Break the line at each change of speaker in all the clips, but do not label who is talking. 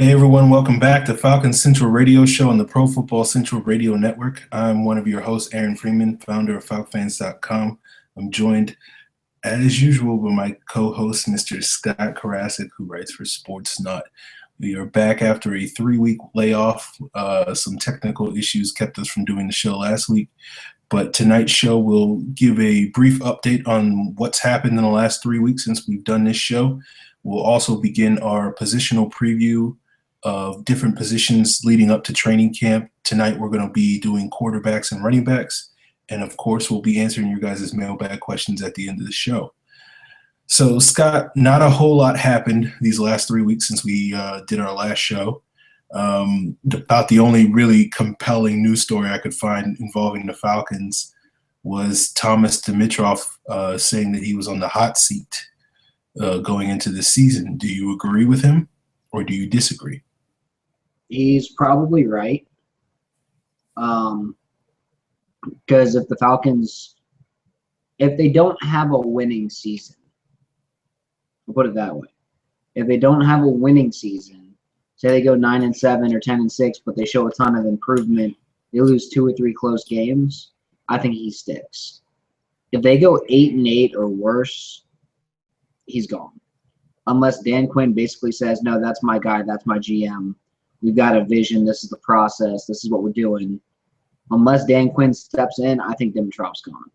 Hey everyone, welcome back to Falcons Central Radio Show on the Pro Football Central Radio Network. I'm one of your hosts, Aaron Freeman, founder of FalcFans.com. I'm joined, as usual, by my co-host, Mr. Scott Karasik, who writes for Sports Nut. We are back after a 3-week layoff. Some technical issues kept us from doing the show last week, but tonight's show will give a brief update on what's happened in the last 3 weeks since we've done this show. We'll also begin our positional preview of different positions leading up to training camp. Tonight, we're going to be doing quarterbacks and running backs. And of course, we'll be answering your guys' mailbag questions at the end of the show. So, Scott, not a whole lot happened these last 3 weeks since we did our last show. About the only really compelling news story I could find involving the Falcons was Thomas Dimitroff saying that he was on the hot seat going into the season. Do you agree with him or do you disagree?
He's probably right. Because if the Falcons, if they don't have a winning season, I'll put it that way. If they don't have a winning season, say they go 9-7 or 10-6, but they show a ton of improvement, they lose 2 or 3 close games, I think he sticks. If they go 8-8 or worse, he's gone. Unless Dan Quinn basically says, no, that's my guy, that's my GM. We've got a vision. This is the process. This is what we're doing. Unless Dan Quinn steps in, I think Dimitroff's gone.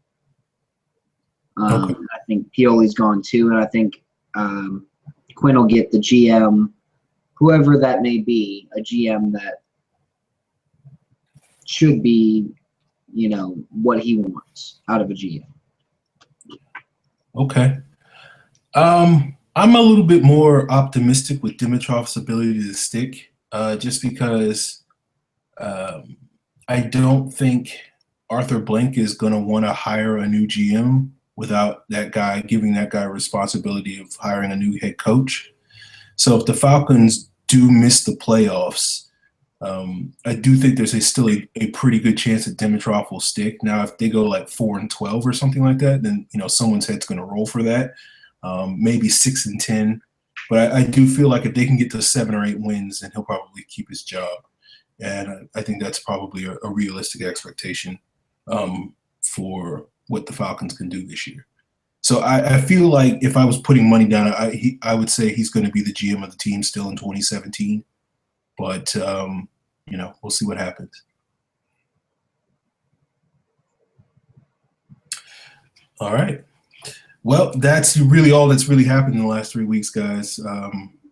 Okay.
I think Pioli's gone too, and I think Quinn will get the GM, whoever that may be, a GM that should be, what he wants out of a GM.
Okay. I'm a little bit more optimistic with Dimitroff's ability to stick, just because I don't think Arthur Blank is going to want to hire a new GM without that guy giving that guy responsibility of hiring a new head coach. So if the Falcons do miss the playoffs, I do think there's still a pretty good chance that Dimitroff will stick. Now, if they go like 4-12 or something like that, then someone's head's going to roll for that. Maybe 6-10, but I do feel like if they can get to 7 or 8 wins, then he'll probably keep his job, and I think that's probably a realistic expectation for what the Falcons can do this year. So I feel like if I was putting money down, I would say he's going to be the GM of the team still in 2017, but we'll see what happens. All right. Well, that's really all that's really happened in the last 3 weeks, guys,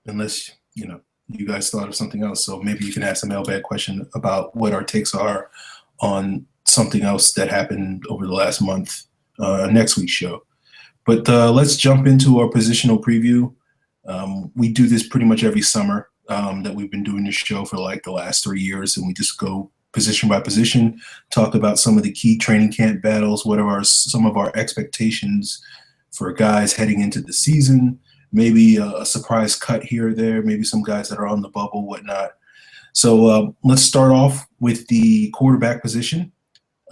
unless, you guys thought of something else. So maybe you can ask a mailbag question about what our takes are on something else that happened over the last month, next week's show. But let's jump into our positional preview. We do this pretty much every summer that we've been doing this show for like the last 3 years, and we just go position by position, talk about some of the key training camp battles, what are some of our expectations for guys heading into the season, maybe a surprise cut here or there, maybe some guys that are on the bubble, whatnot. So let's start off with the quarterback position.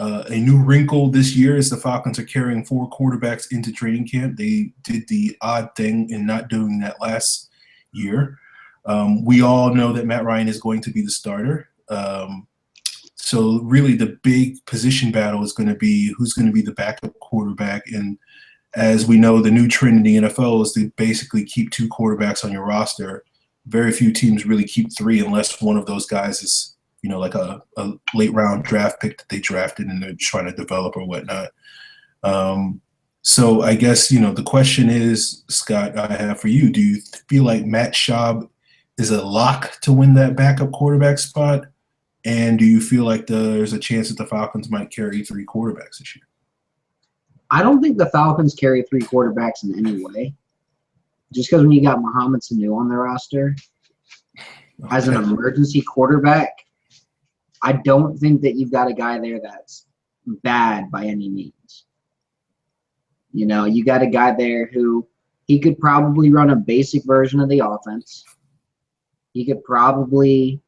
A new wrinkle this year is the Falcons are carrying 4 quarterbacks into training camp. They did the odd thing in not doing that last year. We all know that Matt Ryan is going to be the starter. So really the big position battle is going to be who's going to be the backup quarterback. And as we know, the new trend in the NFL is to basically keep 2 quarterbacks on your roster. Very few teams really keep 3 unless one of those guys is, like a late round draft pick that they drafted and they're trying to develop or whatnot. So I guess, the question is, Scott, I have for you, do you feel like Matt Schaub is a lock to win that backup quarterback spot? And do you feel like there's a chance that the Falcons might carry 3 quarterbacks this year?
I don't think the Falcons carry 3 quarterbacks in any way. Just because when you got Mohamed Sanu on the roster as an emergency quarterback, I don't think that you've got a guy there that's bad by any means. You got a guy there who he could probably run a basic version of the offense. He could probably,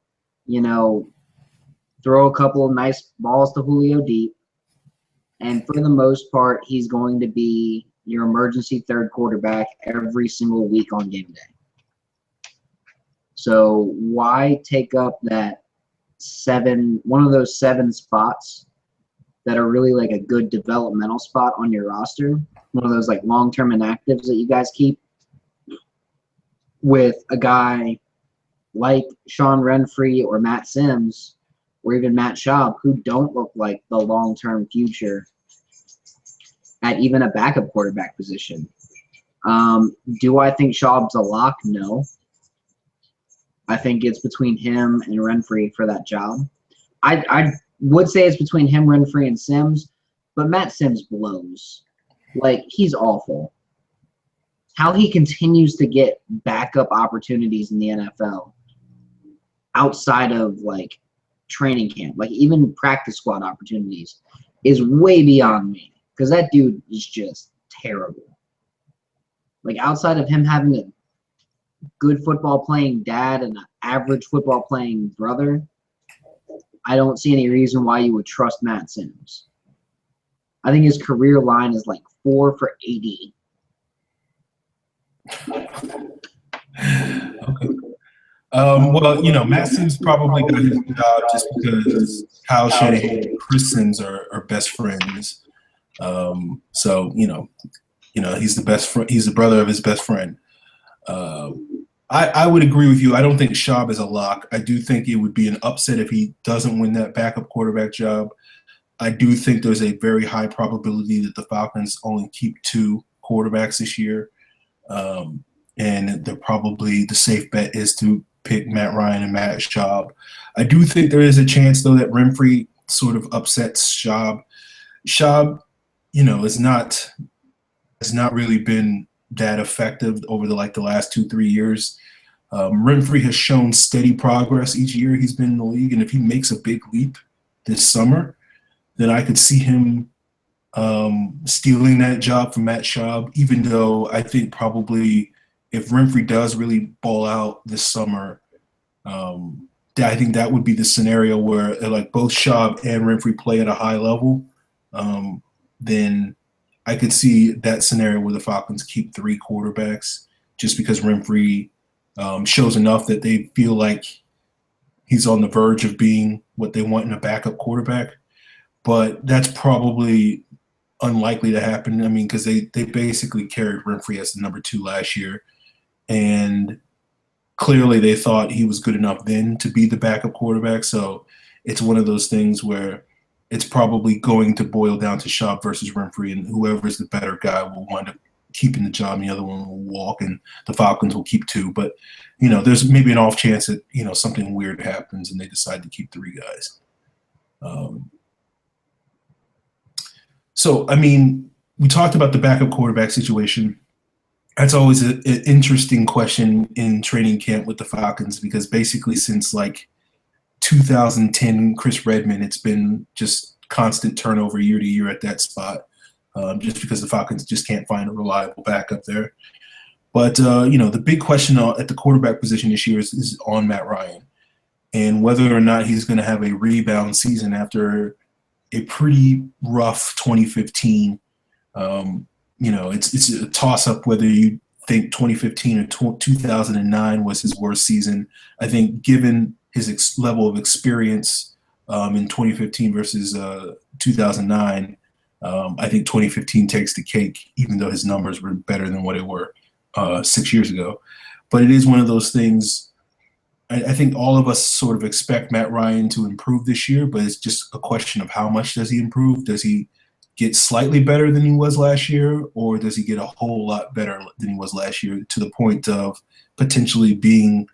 throw a couple of nice balls to Julio deep. And for the most part, he's going to be your emergency third quarterback every single week on game day. So why take up one of those 7 spots that are really like a good developmental spot on your roster, one of those like long-term inactives that you guys keep, with a guy like Sean Renfree or Matt Sims or even Matt Schaub, who don't look like the long-term future at even a backup quarterback position. Do I think Schaub's a lock? No. I think it's between him and Renfree for that job. I would say it's between him, Renfree, and Sims, but Matt Sims blows. Like, he's awful. How he continues to get backup opportunities in the NFL outside of, like, training camp, like even practice squad opportunities, is way beyond me, because that dude is just terrible. Like, outside of him having a good football playing dad and an average football playing brother, I don't see any reason why you would trust Matt Sims. I think his career line is like 4 for 80.
Okay. Well, Matt Sims probably got his job just because Kyle Shanahan and Chris Sims are best friends. So he's the best friend. He's the brother of his best friend. I would agree with you. I don't think Schaub is a lock. I do think it would be an upset if he doesn't win that backup quarterback job. I do think there's a very high probability that the Falcons only keep 2 quarterbacks this year. And they're probably the safe bet is to pick Matt Ryan and Matt Schaub. I do think there is a chance, though, that Renfree sort of upsets Schaub. Schaub, has not really been that effective over the last 2-3 years. Renfree has shown steady progress each year he's been in the league, and if he makes a big leap this summer, then I could see him stealing that job from Matt Schaub, even though I think probably if Renfree does really ball out this summer, I think that would be the scenario where like both Schaub and Renfree play at a high level. Then I could see that scenario where the Falcons keep 3 quarterbacks just because Renfree shows enough that they feel like he's on the verge of being what they want in a backup quarterback. But that's probably unlikely to happen. I mean, because they basically carried Renfree as the number 2 last year. And clearly they thought he was good enough then to be the backup quarterback. So it's one of those things where it's probably going to boil down to Schaub versus Renfree, and whoever's the better guy will wind up keeping the job, and the other one will walk, and the Falcons will keep 2. But, there's maybe an off chance that, something weird happens and they decide to keep 3 guys. So, I mean, we talked about the backup quarterback situation. That's always an interesting question in training camp with the Falcons, because basically since like 2010 Chris Redmond, it's been just constant turnover year to year at that spot, just because the Falcons just can't find a reliable backup there. But, the big question at the quarterback position this year is on Matt Ryan, and whether or not he's going to have a rebound season after a pretty rough 2015. It's a toss-up whether you think 2015 or 2009 was his worst season. I think given his level of experience in 2015 versus 2009, I think 2015 takes the cake, even though his numbers were better than what they were 6 years ago. But it is one of those things. I think all of us sort of expect Matt Ryan to improve this year, but it's just a question of how much does he improve? Does he get slightly better than he was last year, or does he get a whole lot better than he was last year, to the point of potentially being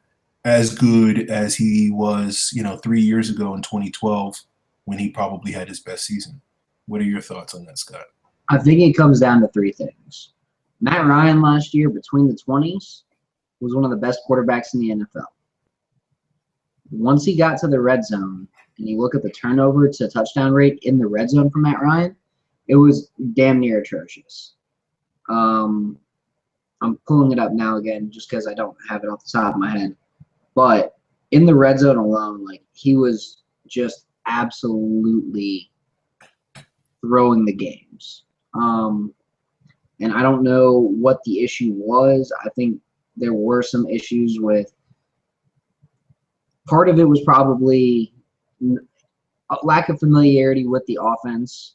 as good as he was, 3 years ago in 2012 when he probably had his best season? What are your thoughts on that, Scott?
I think it comes down to 3 things. Matt Ryan last year, between the 20s, was one of the best quarterbacks in the NFL. Once he got to the red zone, and you look at the turnover to touchdown rate in the red zone for Matt Ryan, it was damn near atrocious. I'm pulling it up now again just because I don't have it off the top of my head. But in the red zone alone, like, he was just absolutely throwing the games. And I don't know what the issue was. I think there were some issues with Part of it was probably a lack of familiarity with the offense.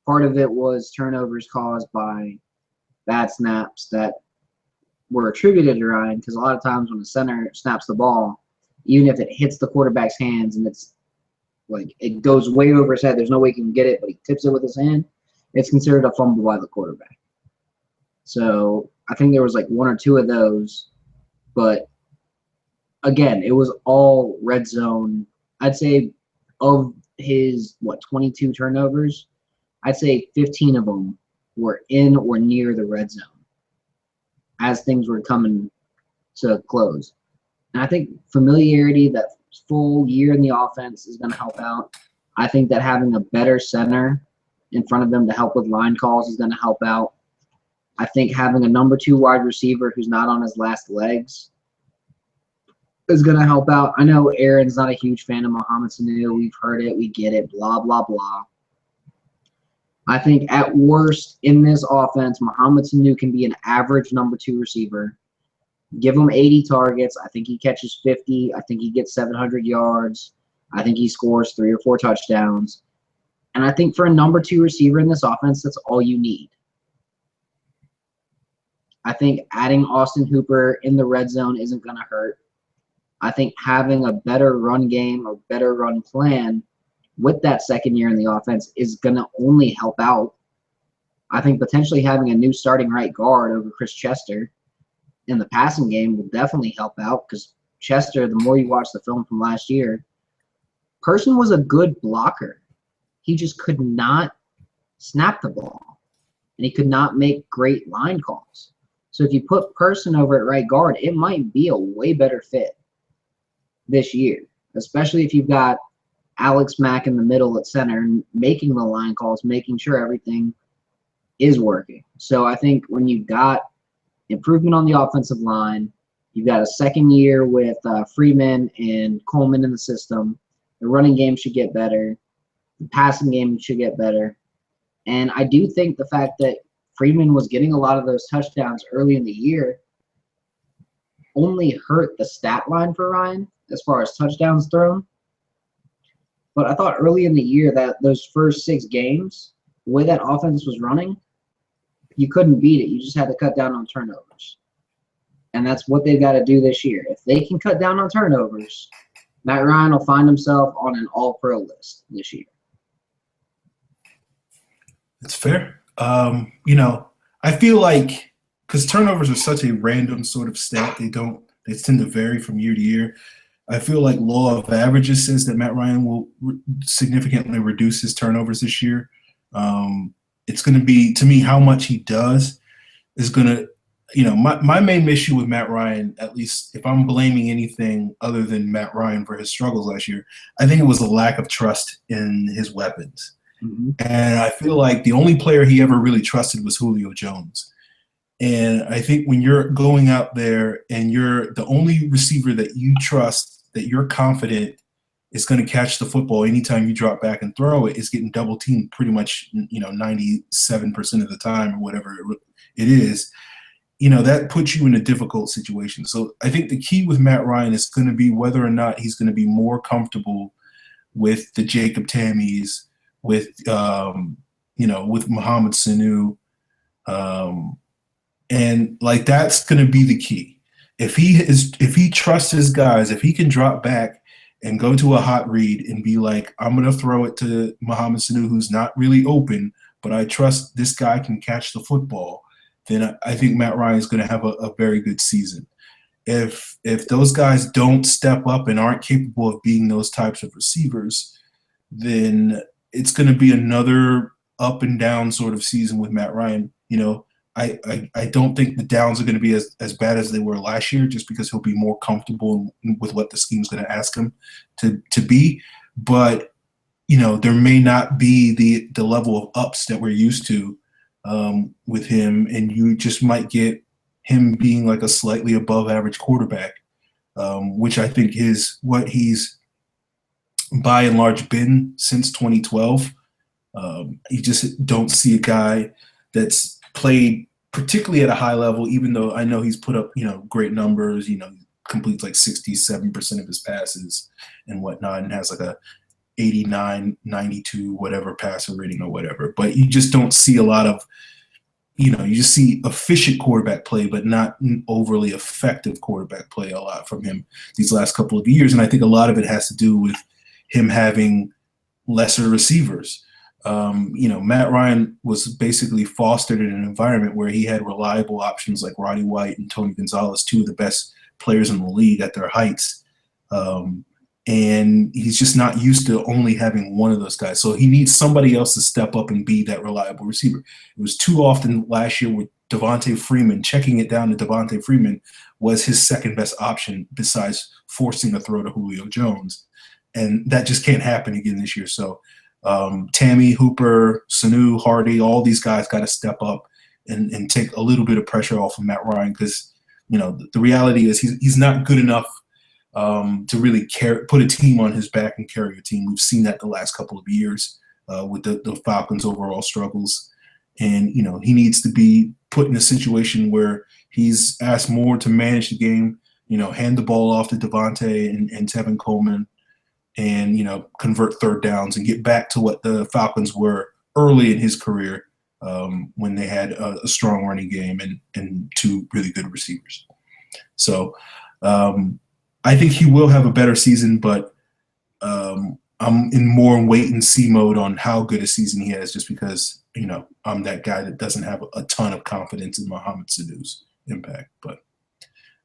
Part of it was turnovers caused by bad snaps that were attributed to Ryan, because a lot of times when the center snaps the ball, even if it hits the quarterback's hands and it's like it goes way over his head, there's no way he can get it, but he tips it with his hand, it's considered a fumble by the quarterback. So I think there was like one or two of those, but again, it was all red zone. I'd say of his 22 turnovers, I'd say 15 of them were in or near the red zone as things were coming to close. And I think familiarity, that full year in the offense, is going to help out. I think that having a better center in front of them to help with line calls is going to help out. I think having a number 2 wide receiver who's not on his last legs is going to help out. I know Aaron's not a huge fan of Mohamed Sanu. We've heard it. We get it. Blah, blah, blah. I think at worst in this offense, Mohamed Sanu can be an average number 2 receiver. Give him 80 targets. I think he catches 50. I think he gets 700 yards. I think he scores 3 or 4 touchdowns. And I think for a number 2 receiver in this offense, that's all you need. I think adding Austin Hooper in the red zone isn't going to hurt. I think having a better run game or better run plan with that second year in the offense is going to only help out. I think potentially having a new starting right guard over Chris Chester in the passing game will definitely help out, because Chester, the more you watch the film from last year, Person was a good blocker. He just could not snap the ball, and he could not make great line calls. So if you put Person over at right guard, it might be a way better fit this year, especially if you've got Alex Mack in the middle at center, making the line calls, making sure everything is working. So I think when you've got improvement on the offensive line, you've got a second year with Freeman and Coleman in the system, the running game should get better, the passing game should get better. And I do think the fact that Freeman was getting a lot of those touchdowns early in the year only hurt the stat line for Ryan as far as touchdowns thrown. But I thought early in the year that those first 6 games, the way that offense was running, you couldn't beat it. You just had to cut down on turnovers. And that's what they've got to do this year. If they can cut down on turnovers, Matt Ryan will find himself on an all-pro list this year.
It's fair. I feel like because turnovers are such a random sort of stat, they tend to vary from year to year. I feel like law of averages says that Matt Ryan will significantly reduce his turnovers this year. It's going to be, to me, how much he does is going to, my main issue with Matt Ryan, at least if I'm blaming anything other than Matt Ryan for his struggles last year, I think it was a lack of trust in his weapons. Mm-hmm. And I feel like the only player he ever really trusted was Julio Jones. And I think when you're going out there and you're the only receiver that you trust, that you're confident is going to catch the football anytime you drop back and throw it, is getting double teamed pretty much, 97% of the time or whatever it is, that puts you in a difficult situation. So I think the key with Matt Ryan is going to be whether or not he's going to be more comfortable with the Jacob Tammies, with Mohamed Sanu, and like that's going to be the key. If he trusts his guys, if he can drop back and go to a hot read and be like, I'm going to throw it to Mohamed Sanu, who's not really open, but I trust this guy can catch the football, then I think Matt Ryan is going to have a very good season. If those guys don't step up and aren't capable of being those types of receivers, then it's going to be another up and down sort of season with Matt Ryan. I don't think the downs are going to be as bad as they were last year, just because he'll be more comfortable with what the scheme's going to ask him to be. But, there may not be the level of ups that we're used to with him, and you just might get him being like a slightly above average quarterback, which I think is what he's by and large been since 2012. You just don't see a guy that's played particularly at a high level, even though I know he's put up, great numbers, completes like 67% of his passes and whatnot, and has like a 89, 92, whatever passer rating or whatever. But you just don't see a lot of, you just see efficient quarterback play, but not overly effective quarterback play a lot from him these last couple of years. And I think a lot of it has to do with him having lesser receivers. Matt Ryan was basically fostered in an environment where he had reliable options like Roddy White and Tony Gonzalez, two of the best players in the league at their heights. And he's just not used to only having one of those guys. So he needs somebody else to step up and be that reliable receiver. It was too often last year with Devontae Freeman, checking it down to Devontae Freeman was his second best option besides forcing a throw to Julio Jones. And that just can't happen again this year. So Tammy, Hooper, Sanu, Hardy, all these guys got to step up and take a little bit of pressure off of Matt Ryan because, the reality is he's not good enough to really put a team on his back and carry a team. We've seen that the last couple of years with the Falcons' overall struggles. And, he needs to be put in a situation where he's asked more to manage the game, hand the ball off to Devontae and Tevin Coleman and, convert third downs and get back to what the Falcons were early in his career when they had a strong running game and two really good receivers. So, I think he will have a better season, but I'm in more wait and see mode on how good a season he has just because, I'm that guy that doesn't have a ton of confidence in Mohamed Sanu's impact. But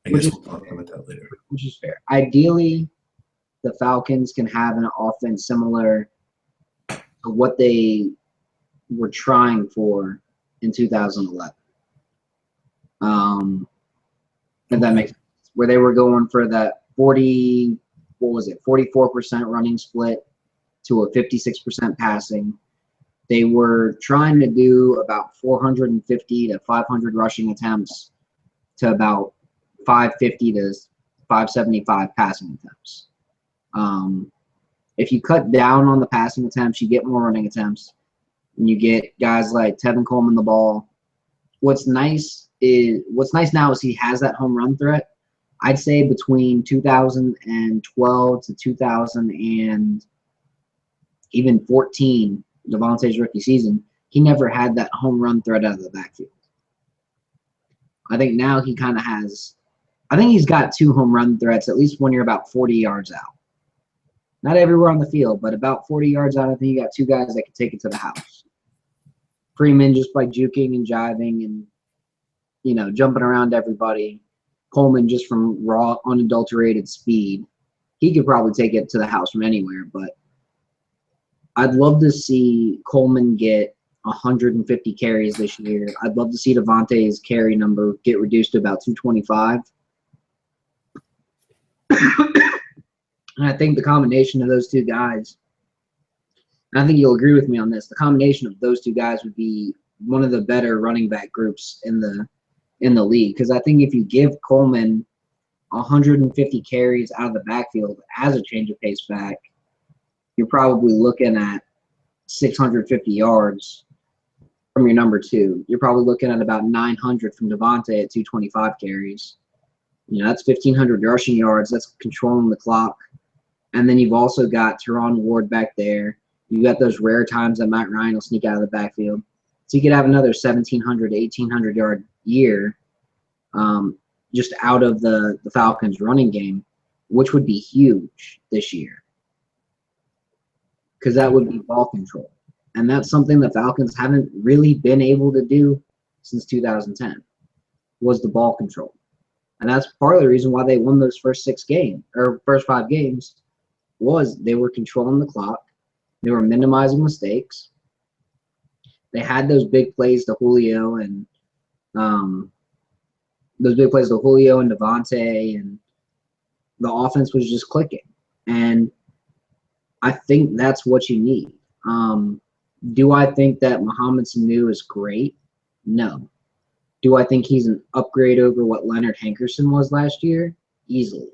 I guess we'll talk about that later.
Which is fair. Ideally, the Falcons can have an offense similar to what they were trying for in 2011. If that makes sense. Where they were going for that 44% running split to a 56% passing. They were trying to do about 450 to 500 rushing attempts to about 550 to 575 passing attempts. If you cut down on the passing attempts, you get more running attempts, and you get guys like Tevin Coleman the ball. What's nice now is he has that home run threat. I'd say between 2012 to 2014, Devontae's rookie season, he never had that home run threat out of the backfield. I think now he kind of has – I think he's got two home run threats, at least when you're about 40 yards out. Not everywhere on the field, but about 40 yards out, I think you got two guys that can take it to the house. Freeman just by juking and jiving and, jumping around everybody. Coleman just from raw, unadulterated speed. He could probably take it to the house from anywhere, but I'd love to see Coleman get 150 carries this year. I'd love to see Devontae's carry number get reduced to about 225. And I think the combination of those two guys, and I think you'll agree with me on this, the combination of those two guys would be one of the better running back groups in the league. Because I think if you give Coleman 150 carries out of the backfield as a change of pace back, you're probably looking at 650 yards from your number two. You're probably looking at about 900 from Devontae at 225 carries. That's 1,500 rushing yards. That's controlling the clock. And then you've also got Teron Ward back there. You've got those rare times that Matt Ryan will sneak out of the backfield. So you could have another 1,700 to 1,800 yard year just out of the Falcons running game, which would be huge this year. Because that would be ball control. And that's something the Falcons haven't really been able to do since 2010, was the ball control. And that's part of the reason why they won those first 5 games, was they were controlling the clock. They were minimizing mistakes. They had those big plays to Julio and Devontae, and the offense was just clicking. And I think that's what you need. Do I think that Mohamed Sanu is great? No. Do I think he's an upgrade over what Leonard Hankerson was last year? Easily.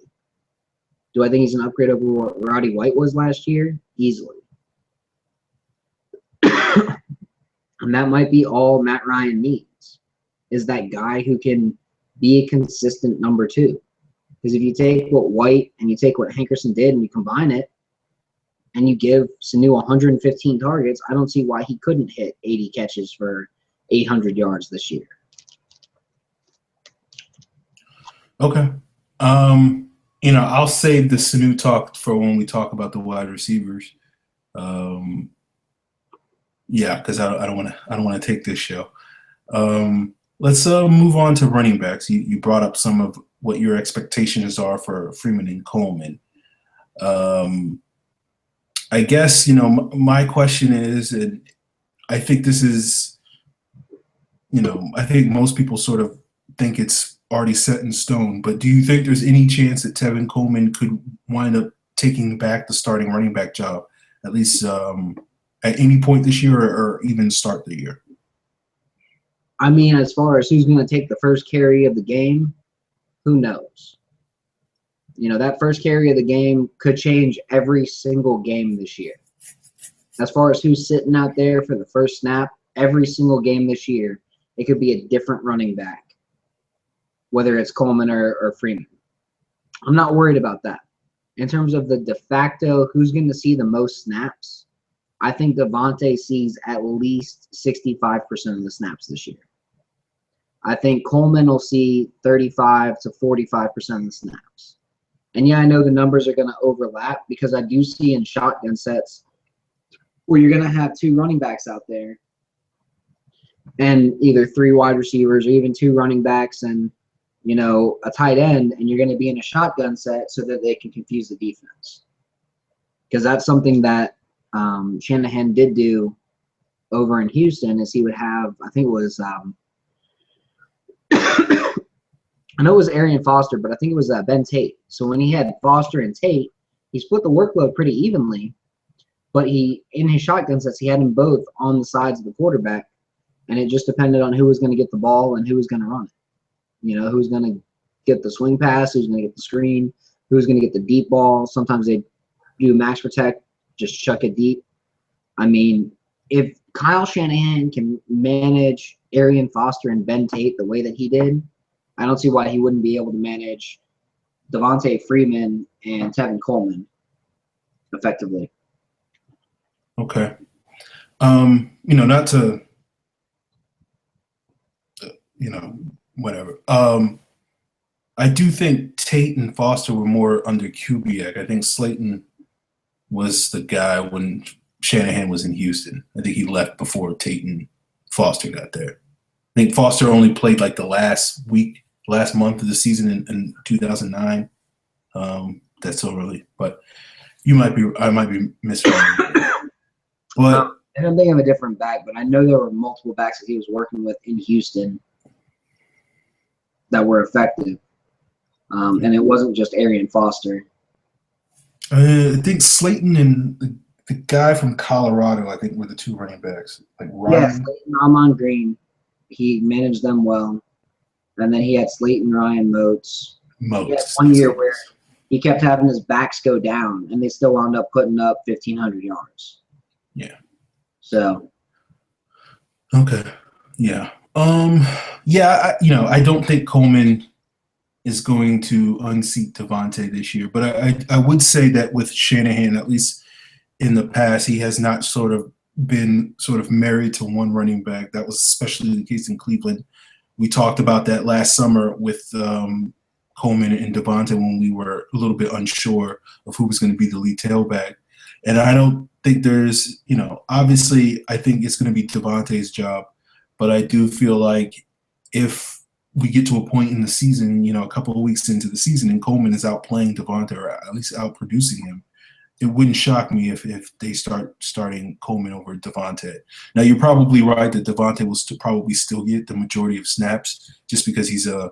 Do I think he's an upgrade over what Roddy White was last year? Easily. And that might be all Matt Ryan needs, is that guy who can be a consistent number two. Because if you take what White and you take what Hankerson did and you combine it, and you give Sanu 115 targets, I don't see why he couldn't hit 80 catches for 800 yards this year.
Okay. I'll save the Sanu talk for when we talk about the wide receivers. Because I don't want to take this show. Let's move on to running backs. You brought up some of what your expectations are for Freeman and Coleman. I guess, my question is, and I think this is, I think most people sort of think it's already set in stone, but do you think there's any chance that Tevin Coleman could wind up taking back the starting running back job, at least at any point this year or even start the year?
I mean, as far as who's going to take the first carry of the game, who knows? That first carry of the game could change every single game this year. As far as who's sitting out there for the first snap, every single game this year, it could be a different running back, whether it's Coleman or Freeman. I'm not worried about that. In terms of the de facto, who's going to see the most snaps, I think Devontae sees at least 65% of the snaps this year. I think Coleman will see 35 to 45% of the snaps. And yeah, I know the numbers are going to overlap because I do see in shotgun sets where you're going to have two running backs out there and either three wide receivers or even two running backs and, a tight end, and you're going to be in a shotgun set so that they can confuse the defense. Because that's something that Shanahan did do over in Houston is he would have, I think it was I know it was Arian Foster, but I think it was Ben Tate. So when he had Foster and Tate, he split the workload pretty evenly, but in his shotgun sets, he had them both on the sides of the quarterback, and it just depended on who was going to get the ball and who was going to run it. Who's going to get the swing pass, who's going to get the screen, who's going to get the deep ball. Sometimes they do max protect, just chuck it deep. I mean, if Kyle Shanahan can manage Arian Foster and Ben Tate the way that he did, I don't see why he wouldn't be able to manage Devontae Freeman and Tevin Coleman effectively.
Okay. Not to, whatever. I do think Tate and Foster were more under Kubiak. I think Slayton was the guy when Shanahan was in Houston. I think he left before Tate and Foster got there. I think Foster only played like the last month of the season in 2009. That's so early, but I might be misremembering. But
I don't think I'm a different back, but I know there were multiple backs that he was working with in Houston that were effective, and it wasn't just Arian Foster.
I think Slayton and the guy from Colorado, I think, were the two running backs. Like Ryan.
Yes, Amon Green. He managed them well. And then he had Slayton, Ryan, Moats. He had one year where he kept having his backs go down, and they still wound up putting up 1,500 yards.
Yeah.
So.
Okay. Yeah. I don't think Coleman is going to unseat Devontae this year, but I would say that with Shanahan, at least in the past, he has not sort of been married to one running back. That was especially the case in Cleveland. We talked about that last summer with Coleman and Devontae when we were a little bit unsure of who was going to be the lead tailback. And I don't think there's, obviously I think it's going to be Devontae's job, but I do feel like if we get to a point in the season, a couple of weeks into the season and Coleman is outplaying Devontae or at least outproducing him, it wouldn't shock me if they start starting Coleman over Devontae. Now, you're probably right that Devontae will probably still get the majority of snaps just because he's a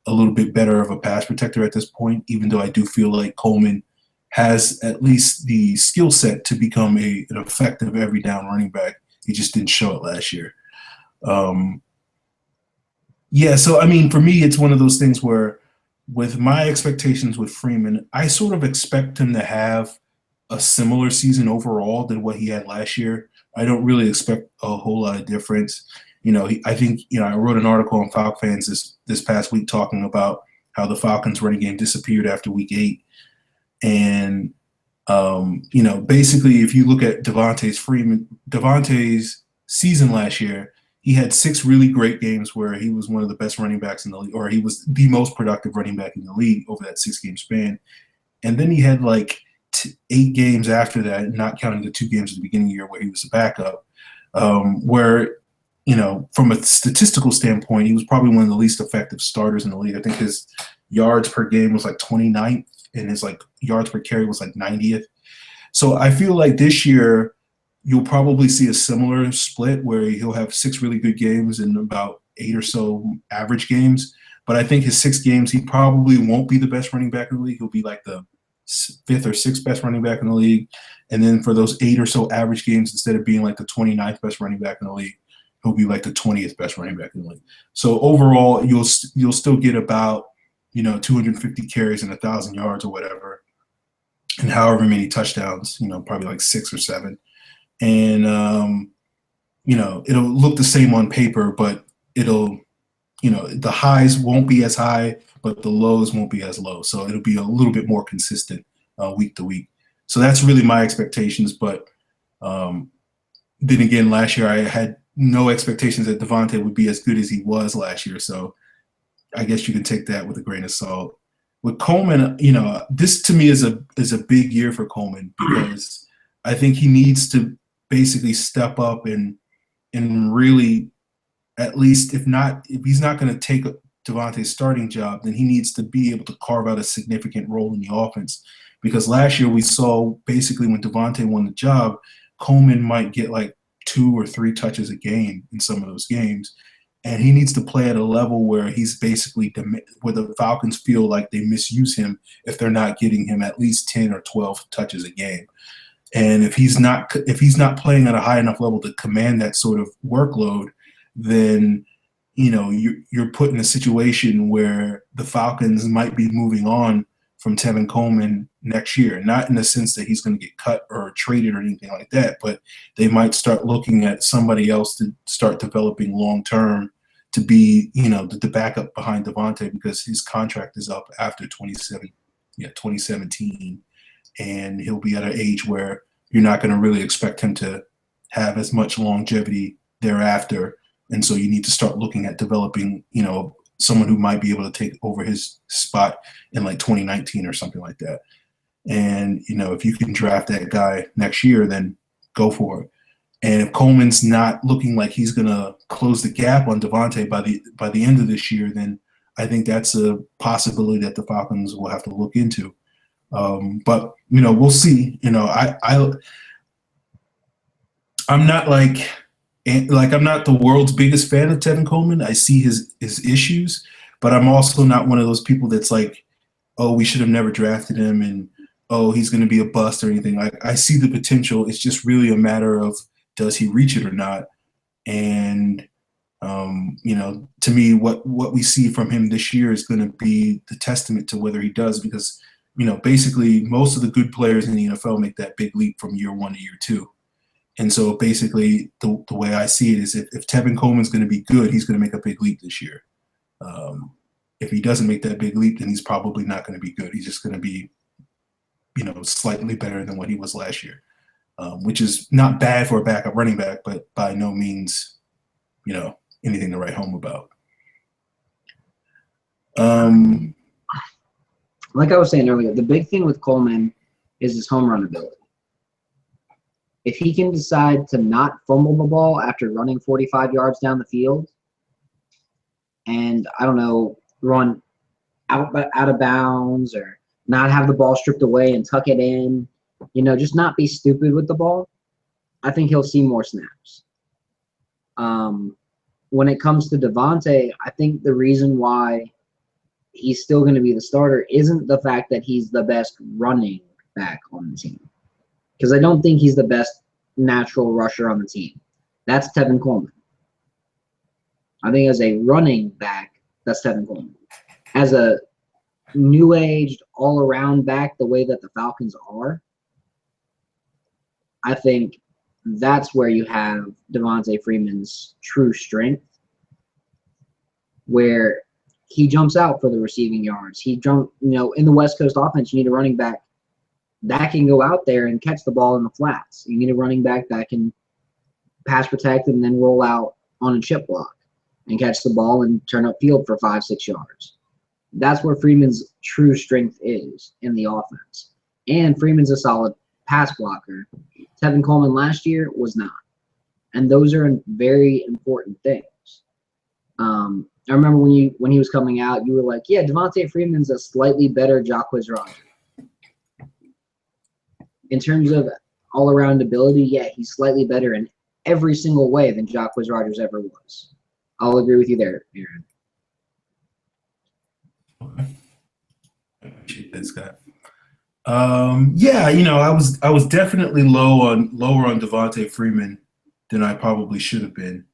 little bit better of a pass protector at this point, even though I do feel like Coleman has at least the skill set to become an effective every down running back. He just didn't show it last year. So, I mean, for me, it's one of those things where with my expectations with Freeman, I sort of expect him to have a similar season overall than what he had last year. I don't really expect a whole lot of difference. I think, I wrote an article on Falcons this past week talking about how the Falcons running game disappeared after week 8. And, basically if you look at Devontae's season last year, he had 6 really great games where he was one of the best running backs in the league, or he was the most productive running back in the league over that 6-game span. And then he had like 8 games after that, not counting the 2 games at the beginning of the year where he was a backup, where, from a statistical standpoint, he was probably one of the least effective starters in the league. I think his yards per game was like 29th, and his like yards per carry was like 90th. So I feel like this year you'll probably see a similar split where he'll have 6 really good games and about 8 or so average games. But I think his 6 games, he probably won't be the best running back in the league. He'll be like the 5th or 6th best running back in the league. And then for those 8 or so average games, instead of being like the 29th best running back in the league, he'll be like the 20th best running back in the league. So overall, you'll still get about 250 carries and 1,000 yards or whatever, and however many touchdowns, probably like 6 or 7. And it'll look the same on paper, but it'll the highs won't be as high, but the lows won't be as low. So it'll be a little bit more consistent week to week. So that's really my expectations. But then again, last year I had no expectations that Devontae would be as good as he was last year. So I guess you can take that with a grain of salt. With Coleman, this to me is a big year for Coleman, because I think he needs to basically step up and really, at least if he's not going to take Devontae's starting job, then he needs to be able to carve out a significant role in the offense. Because last year we saw basically when Devontae won the job, Coleman might get like 2 or 3 touches a game in some of those games. And he needs to play at a level where he's basically where the Falcons feel like they misuse him if they're not getting him at least 10 or 12 touches a game. And if he's not playing at a high enough level to command that sort of workload, then you're put in a situation where the Falcons might be moving on from Tevin Coleman next year. Not in the sense that he's going to get cut or traded or anything like that, but they might start looking at somebody else to start developing long term to be, the backup behind Devontae, because his contract is up after 2017, and he'll be at an age where you're not going to really expect him to have as much longevity thereafter. And so you need to start looking at developing, someone who might be able to take over his spot in like 2019 or something like that. And, if you can draft that guy next year, then go for it. And if Coleman's not looking like he's going to close the gap on Devontae by the end of this year, then I think that's a possibility that the Falcons will have to look into. But, we'll see. I'm not I'm not the world's biggest fan of Tevin Coleman. I see his issues, but I'm also not one of those people that's like, oh, we should have never drafted him, and oh, he's going to be a bust or anything. I see the potential. It's just really a matter of, does he reach it or not? And to me, what we see from him this year is going to be the testament to whether he does, because basically most of the good players in the NFL make that big leap from year 1 to year 2. And so basically the way I see it is if Tevin Coleman's going to be good, he's going to make a big leap this year. If he doesn't make that big leap, then he's probably not going to be good. He's just going to be, slightly better than what he was last year, which is not bad for a backup running back, but by no means, anything to write home about.
Like I was saying earlier, the big thing with Coleman is his home run ability. If he can decide to not fumble the ball after running 45 yards down the field and, run out of bounds or not have the ball stripped away and tuck it in, just not be stupid with the ball, I think he'll see more snaps. When it comes to Devontae, I think the reason why he's still going to be the starter isn't the fact that he's the best running back on the team. Because I don't think he's the best natural rusher on the team. That's Tevin Coleman. I think as a running back, that's Tevin Coleman. As a new-aged, all-around back, the way that the Falcons are, I think that's where you have Devontae Freeman's true strength, where he jumps out for the receiving yards. In the West Coast offense, you need a running back that can go out there and catch the ball in the flats. You need a running back that can pass protect and then roll out on a chip block and catch the ball and turn upfield for 5-6 yards. That's where Freeman's true strength is in the offense. And Freeman's a solid pass blocker. Tevin Coleman last year was not. And those are very important things. I remember when he was coming out, you were like, yeah, Devontae Freeman's a slightly better Jacquizz Rodgers. In terms of all-around ability, yeah, he's slightly better in every single way than Jacquizz Rodgers ever was. I'll agree with you there, Aaron.
Okay. I appreciate that, Scott. Yeah, I was definitely lower on Devontae Freeman than I probably should have been.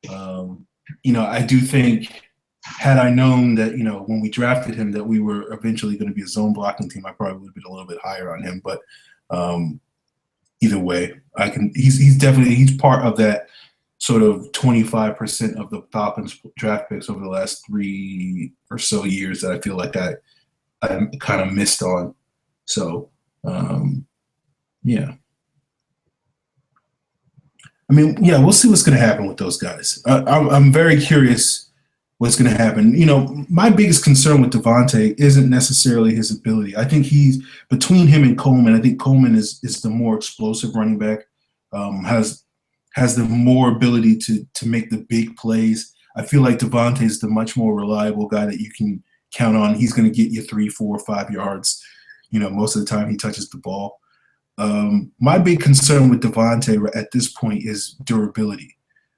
I do think had I known that, when we drafted him that we were eventually going to be a zone blocking team, I probably would have been a little bit higher on him. But either way, he's part of that sort of 25% of the Falcons draft picks over the last 3 or so years that I feel like I kind of missed on. So, yeah. I mean, yeah, we'll see what's going to happen with those guys. I'm very curious what's going to happen. My biggest concern with Devontae isn't necessarily his ability. I think between him and Coleman, I think Coleman is the more explosive running back, has the more ability to make the big plays. I feel like Devontae is the much more reliable guy that you can count on. He's going to get you 3, 4, 5 yards, most of the time he touches the ball. My big concern with Devontae at this point is durability,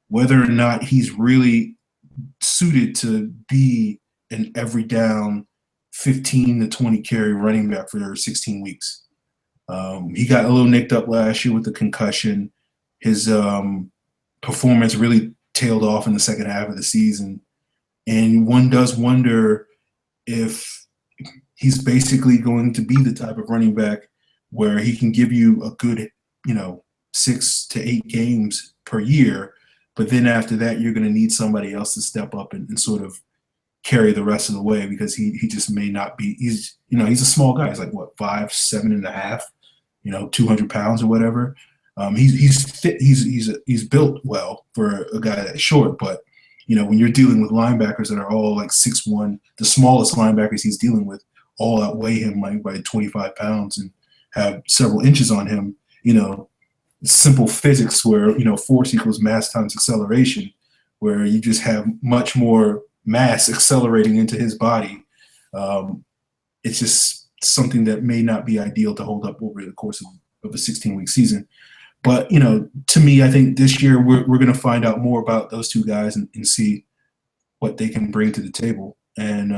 whether or not he's really suited to be an every down 15 to 20 carry running back for 16 weeks. He got a little nicked up last year with the concussion. His performance really tailed off in the second half of the season. And one does wonder if he's basically going to be the type of running back where he can give you a good, 6 to 8 games per year. But then after that, you're going to need somebody else to step up and sort of carry the rest of the way because he just may not be. He's a small guy. He's like, 5'7.5", 200 pounds or whatever. He's fit. He's built well for a guy that's short. But, when you're dealing with linebackers that are all like 6'1", the smallest linebackers he's dealing with all outweigh him like by 25 pounds and have several inches on him, simple physics where, force equals mass times acceleration, where you just have much more mass accelerating into his body. It's just something that may not be ideal to hold up over the course of a 16-week season. But, to me, I think this year we're going to find out more about those two guys and see what they can bring to the table. And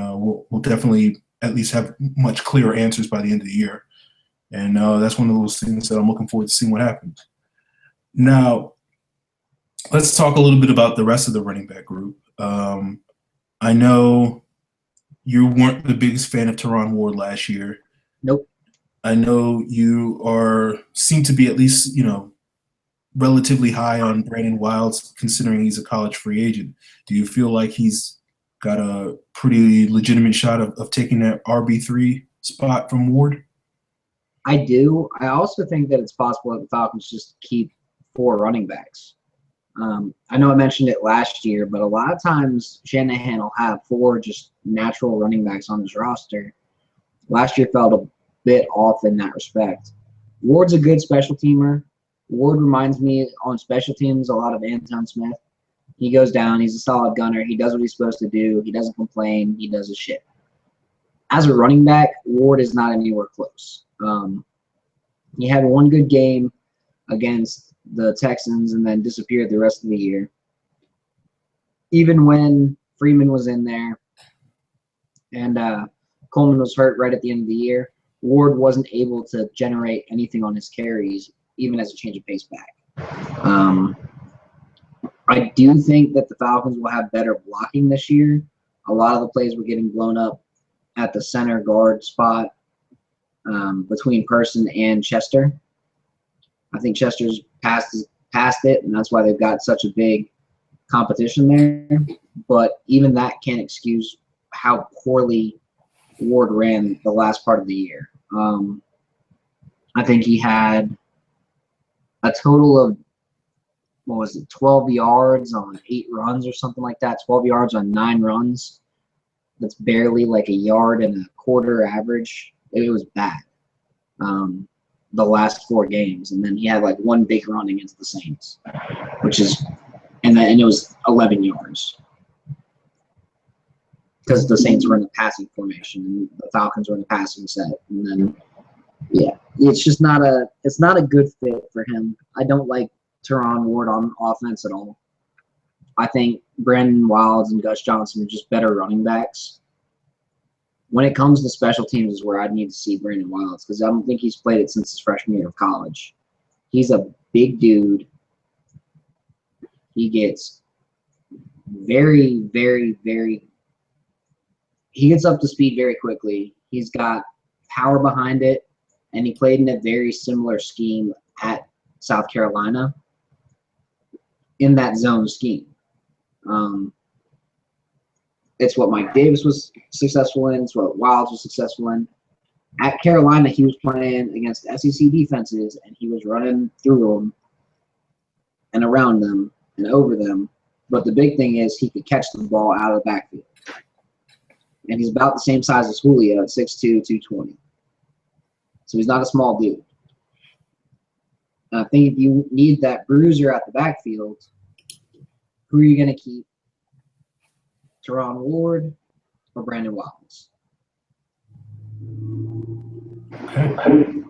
we'll definitely at least have much clearer answers by the end of the year. And that's one of those things that I'm looking forward to seeing what happens. Now, let's talk a little bit about the rest of the running back group. I know you weren't the biggest fan of Teron Ward last year.
Nope.
I know you seem to be at least, relatively high on Brandon Wilds, considering he's a college free agent. Do you feel like he's got a pretty legitimate shot of taking that RB3 spot from Ward?
I do. I also think that it's possible that the Falcons just keep 4 running backs. I know I mentioned it last year, but a lot of times Shanahan will have 4 just natural running backs on his roster. Last year felt a bit off in that respect. Ward's a good special teamer. Ward reminds me on special teams a lot of Anton Smith. He goes down. He's a solid gunner. He does what he's supposed to do. He doesn't complain. He does his shit. As a running back, Ward is not anywhere close. He had one good game against the Texans and then disappeared the rest of the year. Even when Freeman was in there and Coleman was hurt right at the end of the year, Ward wasn't able to generate anything on his carries, even as a change of pace back. I do think that the Falcons will have better blocking this year. A lot of the plays were getting blown up at the center guard spot between Person and Chester. I think Chester's past it, and that's why they've got such a big competition there. But even that can't excuse how poorly Ward ran the last part of the year. I think he had a total of, 12 yards on 8 runs or something like that, 12 yards on 9 runs. That's barely like a yard and a quarter average. It was bad the last 4 games. And then he had like 1 big run against the Saints, and it was 11 yards. Because the Saints were in the passing formation and the Falcons were in the passing set. And then, yeah, it's not a good fit for him. I don't like Teron Ward on offense at all. I think Brandon Wilds and Gus Johnson are just better running backs. When it comes to special teams is where I'd need to see Brandon Wilds, because I don't think he's played it since his freshman year of college. He's a big dude. He gets very, very, very – he gets up to speed very quickly. He's got power behind it, and he played in a very similar scheme at South Carolina in that zone scheme. It's what Mike Davis was successful in. It's what Wilds was successful in. At Carolina, he was playing against SEC defenses, and he was running through them and around them and over them. But the big thing is he could catch the ball out of the backfield. And he's about the same size as Julio at 6'2", 220. So he's not a small dude. And I think if you need that bruiser at the backfield, who are you going to keep? Teron Ward or Brandon Wilds?
Okay.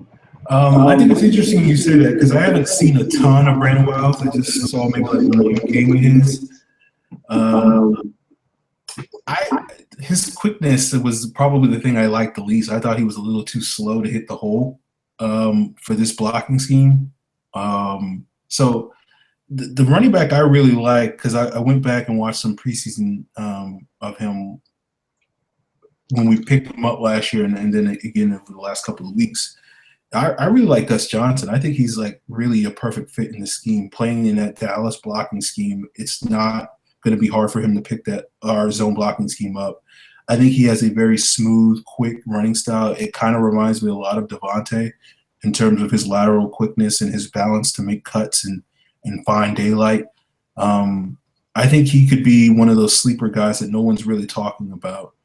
I think it's interesting you say that, because I haven't seen a ton of Brandon Wilds. I just saw maybe like one game of his. His quickness was probably the thing I liked the least. I thought he was a little too slow to hit the hole for this blocking scheme. So the running back I really like, because I went back and watched some preseason of him when we picked him up last year, and then again over the last couple of weeks. I really like Gus Johnson. I think he's like really a perfect fit in the scheme. Playing in that Dallas blocking scheme, it's not going to be hard for him to pick our zone blocking scheme up. I think he has a very smooth, quick running style. It kind of reminds me a lot of Devontae in terms of his lateral quickness and his balance to make cuts and find daylight. I think he could be one of those sleeper guys that no one's really talking about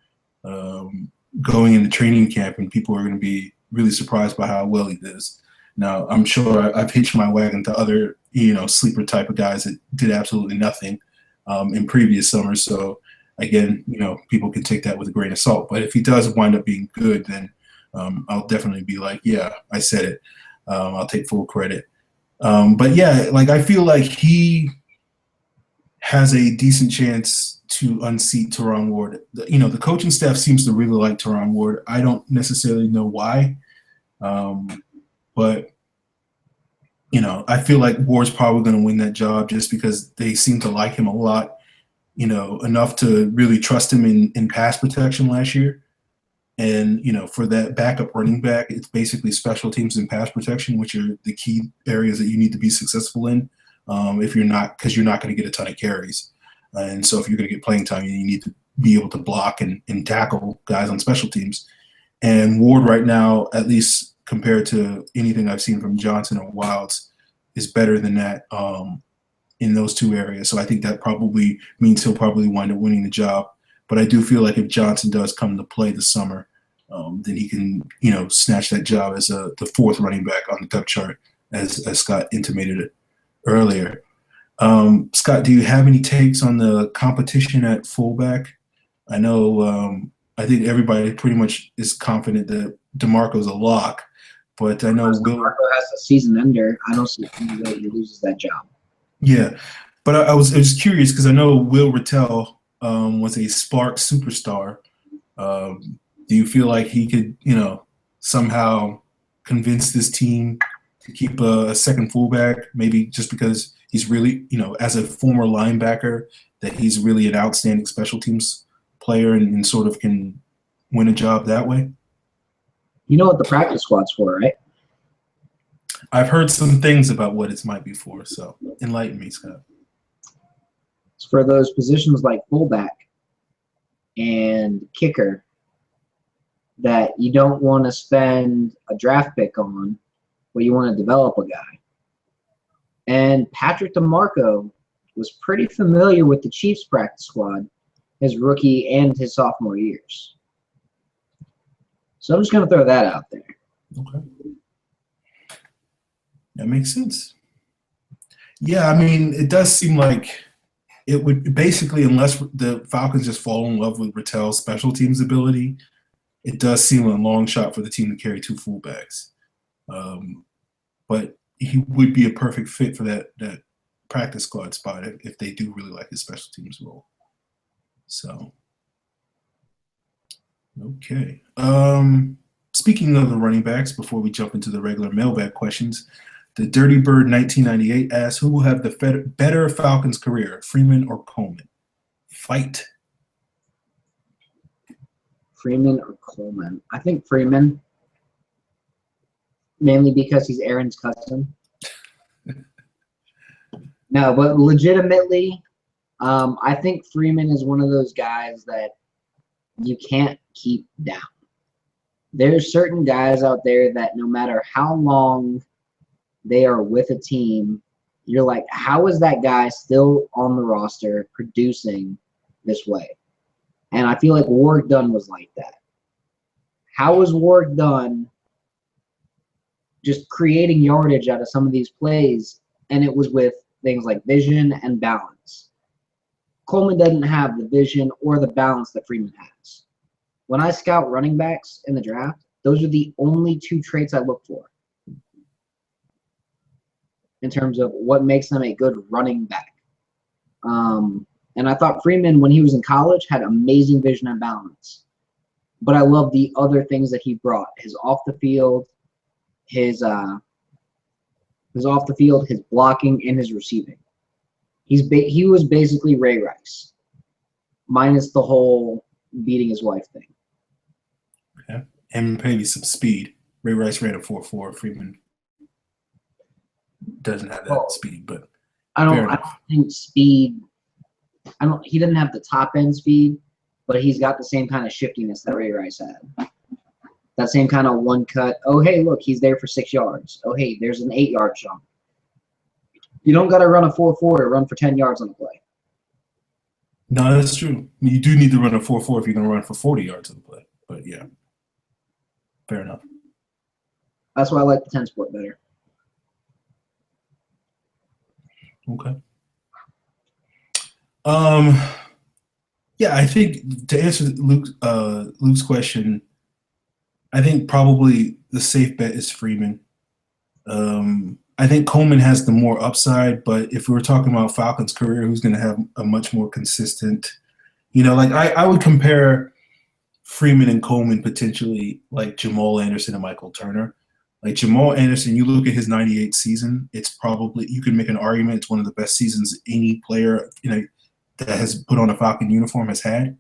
going into training camp, and people are going to be really surprised by how well he does. Now, I'm sure I've hitched my wagon to other, sleeper type of guys that did absolutely nothing in previous summers. So again, people can take that with a grain of salt. But if he does wind up being good, then I'll definitely be like, yeah, I said it. I'll take full credit. But yeah, like I feel like he has a decent chance to unseat Teron Ward. The coaching staff seems to really like Teron Ward. I don't necessarily know why, but I feel like Ward's probably going to win that job just because they seem to like him a lot, enough to really trust him in pass protection last year. And, for that backup running back, it's basically special teams and pass protection, which are the key areas that you need to be successful in because you're not going to get a ton of carries. And so if you're going to get playing time, you need to be able to block and tackle guys on special teams. And Ward right now, at least compared to anything I've seen from Johnson or Wilds, is better than that in those two areas. So I think that probably means he'll probably wind up winning the job. But I do feel like if Johnson does come to play this summer, then he can, snatch that job as the fourth running back on the depth chart, as Scott intimated earlier. Scott, do you have any takes on the competition at fullback? I know I think everybody pretty much is confident that DeMarco's a lock, but I know Will
DeMarco has a season ender. I don't see any way he loses that job.
Yeah, but I was curious because I know Will Rattel was a spark superstar. Do you feel like he could, somehow convince this team to keep a second fullback, maybe just because he's really, as a former linebacker, that he's really an outstanding special teams player and sort of can win a job that way?
You know what the practice squad's for, right?
I've heard some things about what it might be for, so enlighten me, Scott.
It's for those positions like fullback and kicker that you don't want to spend a draft pick on, but you want to develop a guy. And Patrick DeMarco was pretty familiar with the Chiefs practice squad his rookie and his sophomore years. So I'm just going to throw that out there.
Okay. That makes sense. Yeah, I mean, it does seem like it would basically, unless the Falcons just fall in love with Rattel's special teams ability, it does seem a long shot for the team to carry two fullbacks. But he would be a perfect fit for that practice squad spot if they do really like his special teams role. So, okay. Speaking of the running backs, before we jump into the regular mailbag questions, the Dirty Bird 1998 asks, who will have the better Falcons career, Freeman or Coleman? Fight.
Freeman or Coleman? I think Freeman, mainly because he's Aaron's cousin. No, but legitimately, I think Freeman is one of those guys that you can't keep down. There's certain guys out there that no matter how long they are with a team, you're like, how is that guy still on the roster producing this way? And I feel like Warrick Dunn was like that. How was Warrick Dunn just creating yardage out of some of these plays? And it was with things like vision and balance. Coleman doesn't have the vision or the balance that Freeman has. When I scout running backs in the draft, those are the only two traits I look for in terms of what makes them a good running back. And I thought Freeman, when he was in college, had amazing vision and balance. But I love the other things that he brought: his off the field, his blocking, and his receiving. He was basically Ray Rice, minus the whole beating his wife thing.
Okay. And maybe some speed. Ray Rice ran a 4.4. Freeman doesn't have that speed, but
I don't think speed. He didn't have the top end speed, but he's got the same kind of shiftiness that Ray Rice had. That same kind of one cut. Oh, hey, look, he's there for 6 yards. Oh, hey, there's an 8-yard jump. You don't got to run a 4.4 to run for 10 yards on the play.
No, that's true. You do need to run a 4.4 if you're going to run for 40 yards on the play. But yeah, fair enough.
That's why I like the 10 sport better.
Okay. Yeah, I think to answer Luke's question, I think probably the safe bet is Freeman. I think Coleman has the more upside, but if we were talking about Falcons' career, who's going to have a much more consistent, like I would compare Freeman and Coleman potentially like Jamal Anderson and Michael Turner. Like Jamal Anderson, you look at his 98 season, it's probably, you can make an argument it's one of the best seasons any player that has put on a Falcon uniform has had.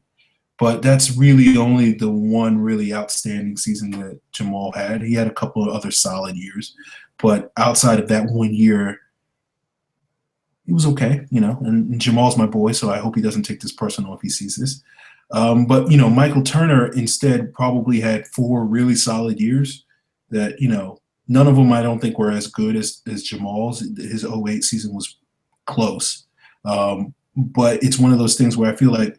But that's really only the one really outstanding season that Jamal had. He had a couple of other solid years. But outside of that 1 year, he was okay, and Jamal's my boy, so I hope he doesn't take this personal if he sees this. But, Michael Turner instead probably had 4 really solid years that, none of them I don't think were as good as Jamal's. His 08 season was close. But it's one of those things where I feel like,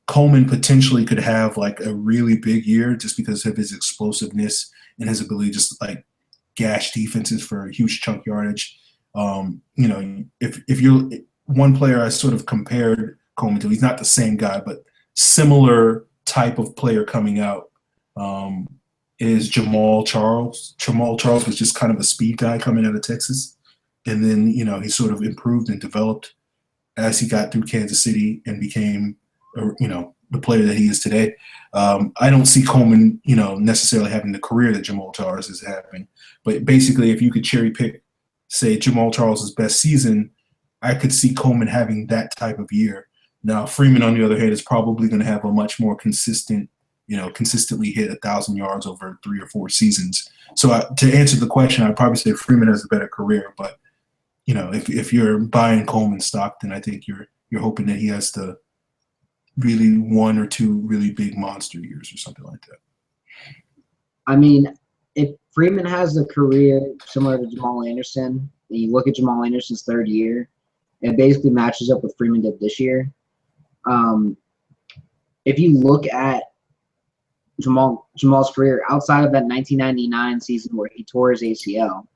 Coleman potentially could have like a really big year just because of his explosiveness and his ability to just like gash defenses for a huge chunk yardage. If you're one player I sort of compared Coleman to, he's not the same guy, but similar type of player coming out is Jamal Charles. Jamal Charles was just kind of a speed guy coming out of Texas. And then, he sort of improved and developed as he got through Kansas City and became, the player that he is today. I don't see Coleman, necessarily having the career that Jamal Charles is having. But basically, if you could cherry pick, say, Jamal Charles' best season, I could see Coleman having that type of year. Now, Freeman, on the other hand, is probably going to have a much more consistent, consistently hit 1,000 yards over 3 or 4 seasons. So to answer the question, I'd probably say Freeman has a better career. But, if you're buying Coleman stock, then I think you're hoping that he has the really one or two really big monster years or something like that.
I mean, if Freeman has a career similar to Jamal Anderson, and you look at Jamal Anderson's third year, it basically matches up with Freeman did this year. If you look at Jamal's career outside of that 1999 season where he tore his ACL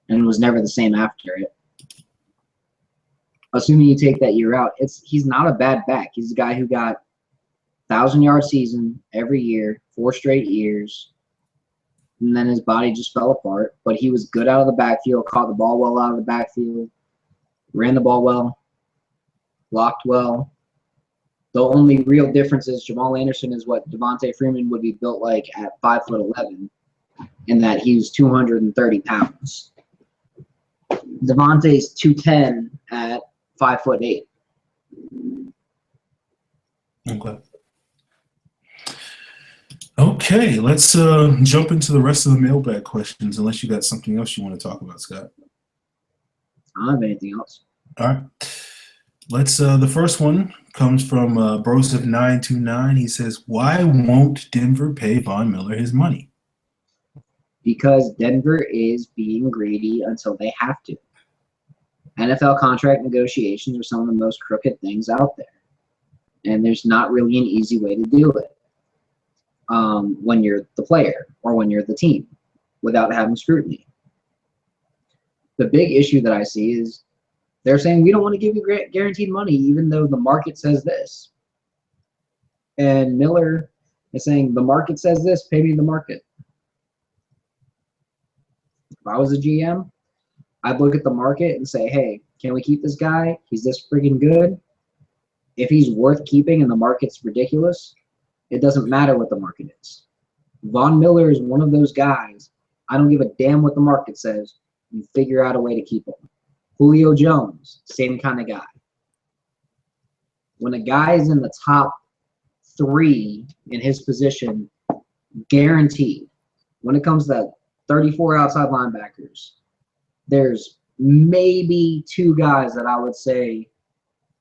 and was never the same after it, assuming you take that year out, he's not a bad back. He's a guy who got 1,000-yard season every year, 4 straight years, and then his body just fell apart. But he was good out of the backfield, caught the ball well out of the backfield, ran the ball well, blocked well. The only real difference is Jamal Anderson is what Devontae Freeman would be built like at 5'11", in that he was 230 pounds. Devontae's 210 at 5'8".
Okay, let's jump into the rest of the mailbag questions, unless you got something else you want to talk about, Scott.
I don't have anything else.
All right. Let's. The first one comes from Broseph929. He says, "Why won't Denver pay Von Miller his money?"
Because Denver is being greedy until they have to. NFL contract negotiations are some of the most crooked things out there, and there's not really an easy way to do it when you're the player or when you're the team without having scrutiny. The big issue that I see is they're saying we don't want to give you guaranteed money even though the market says this. And Miller is saying the market says this, pay me the market. If I was a GM, I'd look at the market and say, hey, can we keep this guy? He's this freaking good. If he's worth keeping and the market's ridiculous, it doesn't matter what the market is. Von Miller is one of those guys. I don't give a damn what the market says. You figure out a way to keep him. Julio Jones, same kind of guy. When a guy is in the top 3 in his position, guaranteed, when it comes to 34 outside linebackers, there's maybe 2 guys that I would say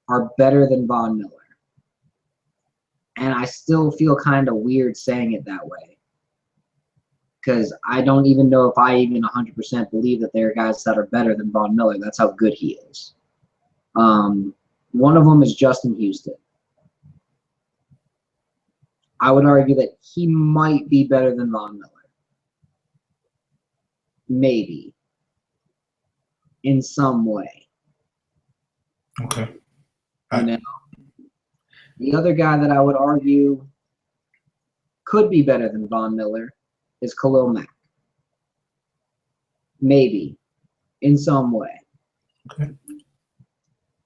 are better than Von Miller. And I still feel kind of weird saying it that way, because I don't even know if I even 100% believe that there are guys that are better than Von Miller. That's how good he is. One of them is Justin Houston. I would argue that he might be better than Von Miller. Maybe. In some way.
Okay.
Now, the other guy that I would argue could be better than Von Miller is Khalil Mack. Maybe. In some way.
Okay.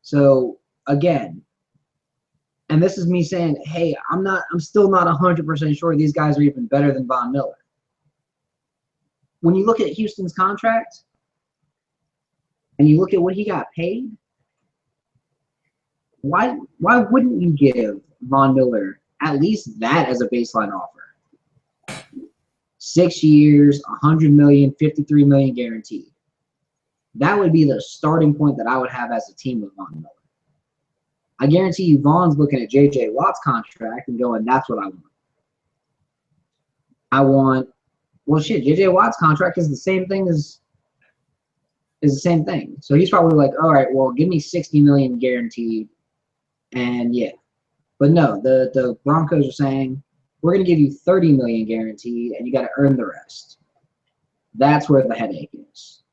So, again, and this is me saying, hey, I'm still not 100% sure these guys are even better than Von Miller. When you look at Houston's contract and you look at what he got paid, why wouldn't you give Von Miller at least that as a baseline offer? 6 years, $100 million, $53 million guaranteed. That would be the starting point that I would have as a team with Von Miller. I guarantee you Von's looking at J.J. Watt's contract and going, that's what I want. Well, shit, J.J. Watt's contract is the same thing So he's probably like, all right, well, give me $60 million guaranteed. And yeah. But no, the Broncos are saying, we're going to give you $30 million guaranteed, and you got to earn the rest. That's where the headache is.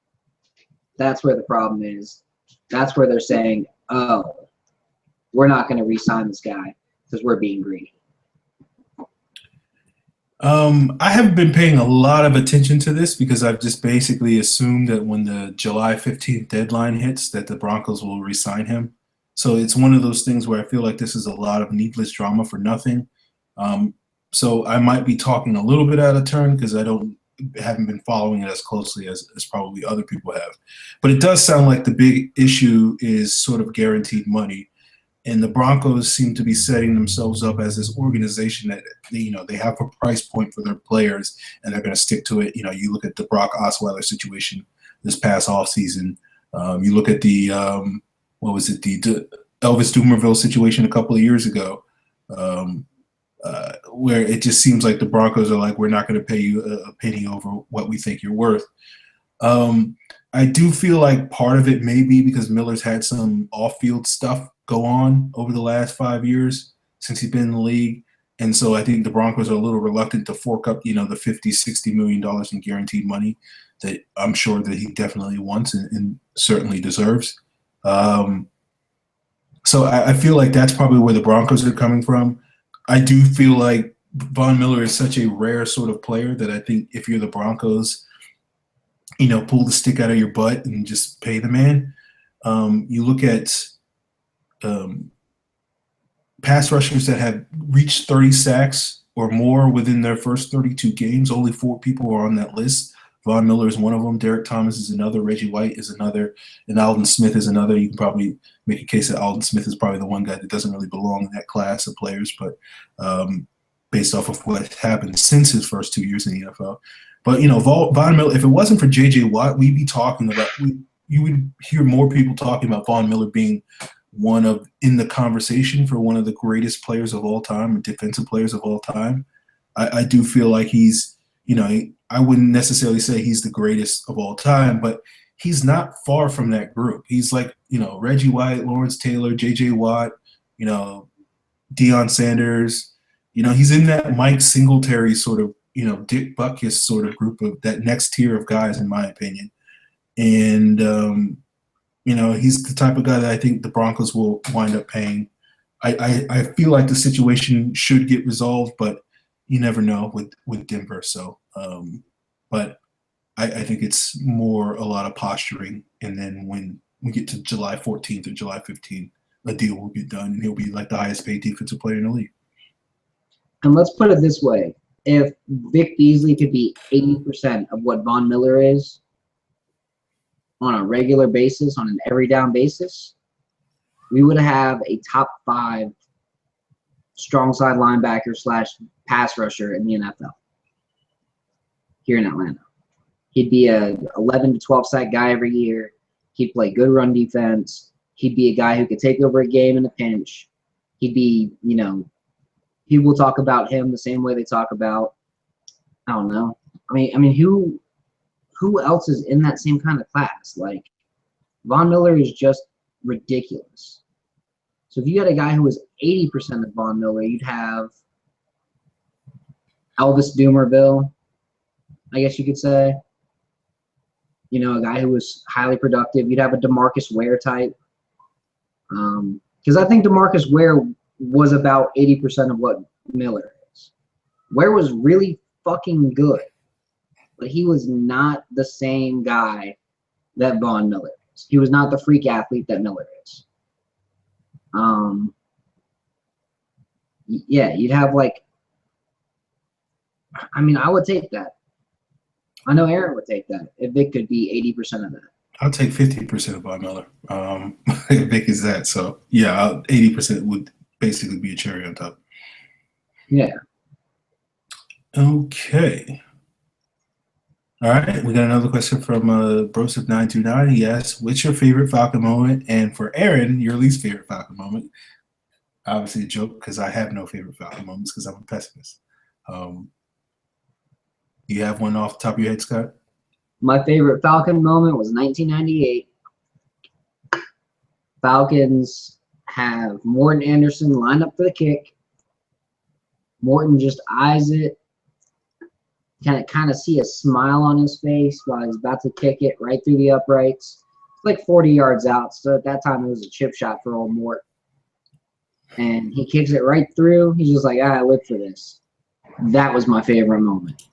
That's where the problem is. That's where they're saying, oh, we're not going to re-sign this guy because we're being greedy.
I haven't been paying a lot of attention to this because I've just basically assumed that when the July 15th deadline hits that the Broncos will re-sign him. So it's one of those things where I feel like this is a lot of needless drama for nothing. So I might be talking a little bit out of turn because I haven't been following it as closely as probably other people have. But it does sound like the big issue is sort of guaranteed money. And the Broncos seem to be setting themselves up as this organization that they have a price point for their players and they're going to stick to it. You look at the Brock Osweiler situation this past offseason. You look at the the Elvis Dumerville situation a couple of years ago. where it just seems like the Broncos are like, we're not going to pay you a penny over what we think you're worth. I do feel like part of it may be because Miller's had some off-field stuff go on over the last 5 years since he's been in the league. And so I think the Broncos are a little reluctant to fork up, the $50-60 million in guaranteed money that I'm sure that he definitely wants and certainly deserves. So I feel like that's probably where the Broncos are coming from. I do feel like Von Miller is such a rare sort of player that I think if you're the Broncos, pull the stick out of your butt and just pay the man. You look at pass rushers that have reached 30 sacks or more within their first 32 games. Only 4 people are on that list. Von Miller is one of them. Derek Thomas is another. Reggie White is another. And Alden Smith is another. You can probably make a case that Alden Smith is probably the one guy that doesn't really belong in that class of players, but based off of what happened since his first 2 years in the NFL. But, Von Miller, if it wasn't for J.J. Watt, we'd be talking about you would hear more people talking about Von Miller being in the conversation for one of the greatest players of all time, defensive players of all time. I do feel like he's, I wouldn't necessarily say he's the greatest of all time, but he's not far from that group. He's like, Reggie White, Lawrence Taylor, J.J. Watt, Deion Sanders. He's in that Mike Singletary sort of, Dick Butkus sort of group of that next tier of guys, in my opinion. And, he's the type of guy that I think the Broncos will wind up paying. I feel like the situation should get resolved, but you never know with Denver. So, but I think it's more a lot of posturing. And then when we get to July 14th or July 15th, a deal will get done and he'll be like the highest paid defensive player in the league.
And let's put it this way. If Vic Beasley could be 80% of what Von Miller is on a regular basis, on an every down basis, we would have a top 5 strong side linebacker / pass rusher in the NFL here in Atlanta. He'd be a 11 to 12 sack guy every year. He'd play good run defense. He'd be a guy who could take over a game in a pinch. He'd be, people talk about him the same way they talk about, I don't know. I mean, who else is in that same kind of class? Like, Von Miller is just ridiculous. So if you had a guy who was 80% of Von Miller, you'd have Elvis Dumerville, I guess you could say. A guy who was highly productive. You'd have a DeMarcus Ware type. Because I think DeMarcus Ware was about 80% of what Miller is. Ware was really fucking good, but he was not the same guy that Von Miller is. He was not the freak athlete that Miller is. Yeah, you'd have I would take that. I know Aaron would take that if Vic could be 80% of that.
I'll take 50% of Von Miller. Vic is that. So, yeah, 80% would basically be a cherry on top.
Yeah.
Okay. All right. We got another question from Broseph929. He asks, what's your favorite Falcon moment? And for Aaron, your least favorite Falcon moment? Obviously a joke because I have no favorite Falcon moments because I'm a pessimist. Do you have one off the top of your head, Scott?
My favorite Falcon moment was 1998. Falcons have Morton Anderson lined up for the kick. Morton just eyes it. Kind of see a smile on his face while he's about to kick it right through the uprights. It's like 40 yards out, so at that time it was a chip shot for old Mort. And he kicks it right through. He's just like, I live for this. That was my favorite moment.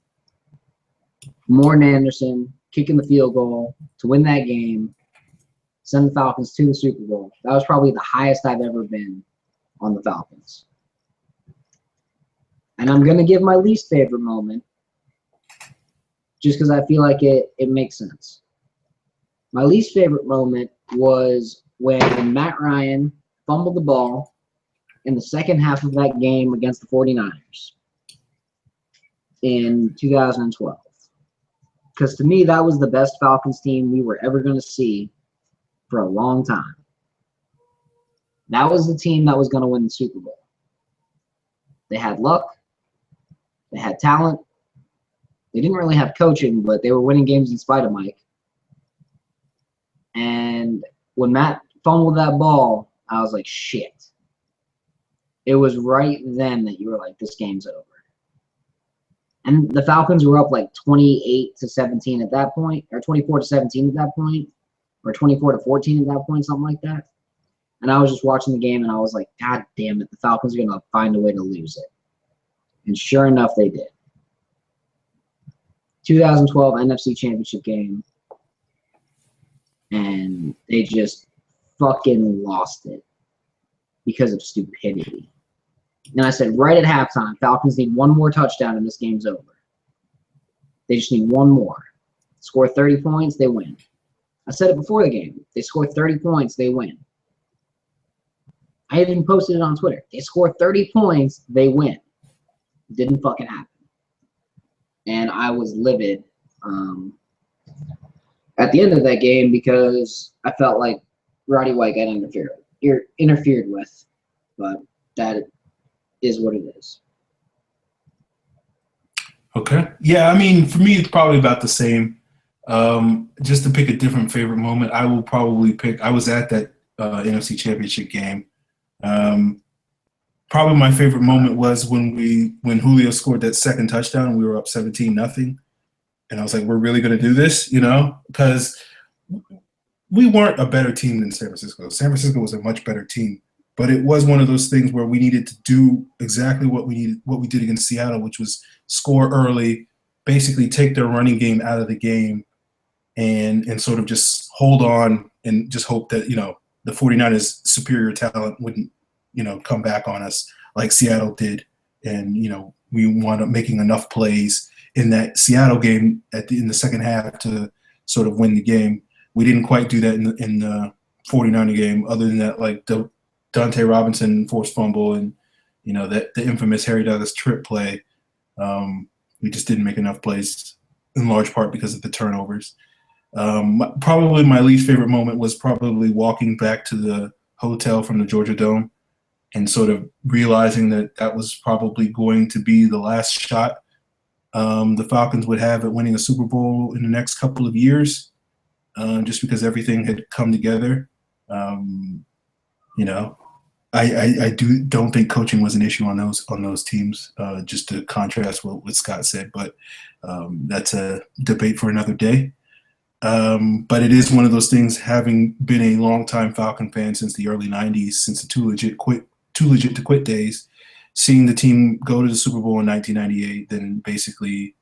Morton Anderson kicking the field goal to win that game, send the Falcons to the Super Bowl. That was probably the highest I've ever been on the Falcons. And I'm going to give my least favorite moment just because I feel like it makes sense. My least favorite moment was when Matt Ryan fumbled the ball in the second half of that game against the 49ers in 2012. Because to me, that was the best Falcons team we were ever going to see for a long time. That was the team that was going to win the Super Bowl. They had luck. They had talent. They didn't really have coaching, but they were winning games in spite of Mike. And when Matt fumbled that ball, I was like, shit. It was right then that you were like, this game's over. And the Falcons were up like 28-17 at that point, or 24-17 at that point, or 24-14 at that point, something like that. And I was just watching the game, and I was like, God damn it, the Falcons are going to find a way to lose it. And sure enough, they did. 2012 NFC Championship game, and they just fucking lost it because of stupidity. And I said, right at halftime, Falcons need one more touchdown and this game's over. They just need one more. Score 30 points, they win. I said it before the game. They score 30 points, they win. I even posted it on Twitter. They score 30 points, they win. Didn't fucking happen. And I was livid at the end of that game because I felt like Roddy White got interfered with. But that is what it is.
Okay. Yeah, I mean, for me, it's probably about the same. Just to pick a different favorite moment, I will probably pick – I was at that NFC Championship game. Probably my favorite moment was when Julio scored that second touchdown and we were up 17-0. And I was like, we're really going to do this, because we weren't a better team than San Francisco. San Francisco was a much better team. But it was one of those things where we needed to do exactly what we did against Seattle, which was score early, basically take their running game out of the game, and sort of just hold on and just hope that, the 49ers' superior talent wouldn't, come back on us like Seattle did. And, we wound up making enough plays in that Seattle game in the second half to sort of win the game. We didn't quite do that in the 49er game, other than that, like the Dante Robinson forced fumble and, that the infamous Harry Douglas trip play. We just didn't make enough plays, in large part because of the turnovers. Probably my least favorite moment was probably walking back to the hotel from the Georgia Dome and sort of realizing that was probably going to be the last shot the Falcons would have at winning a Super Bowl in the next couple of years, just because everything had come together. I don't think coaching was an issue on those teams, just to contrast what Scott said, but that's a debate for another day. But it is one of those things, having been a longtime Falcon fan since the early 90s, since the too legit to quit days, seeing the team go to the Super Bowl in 1998, then basically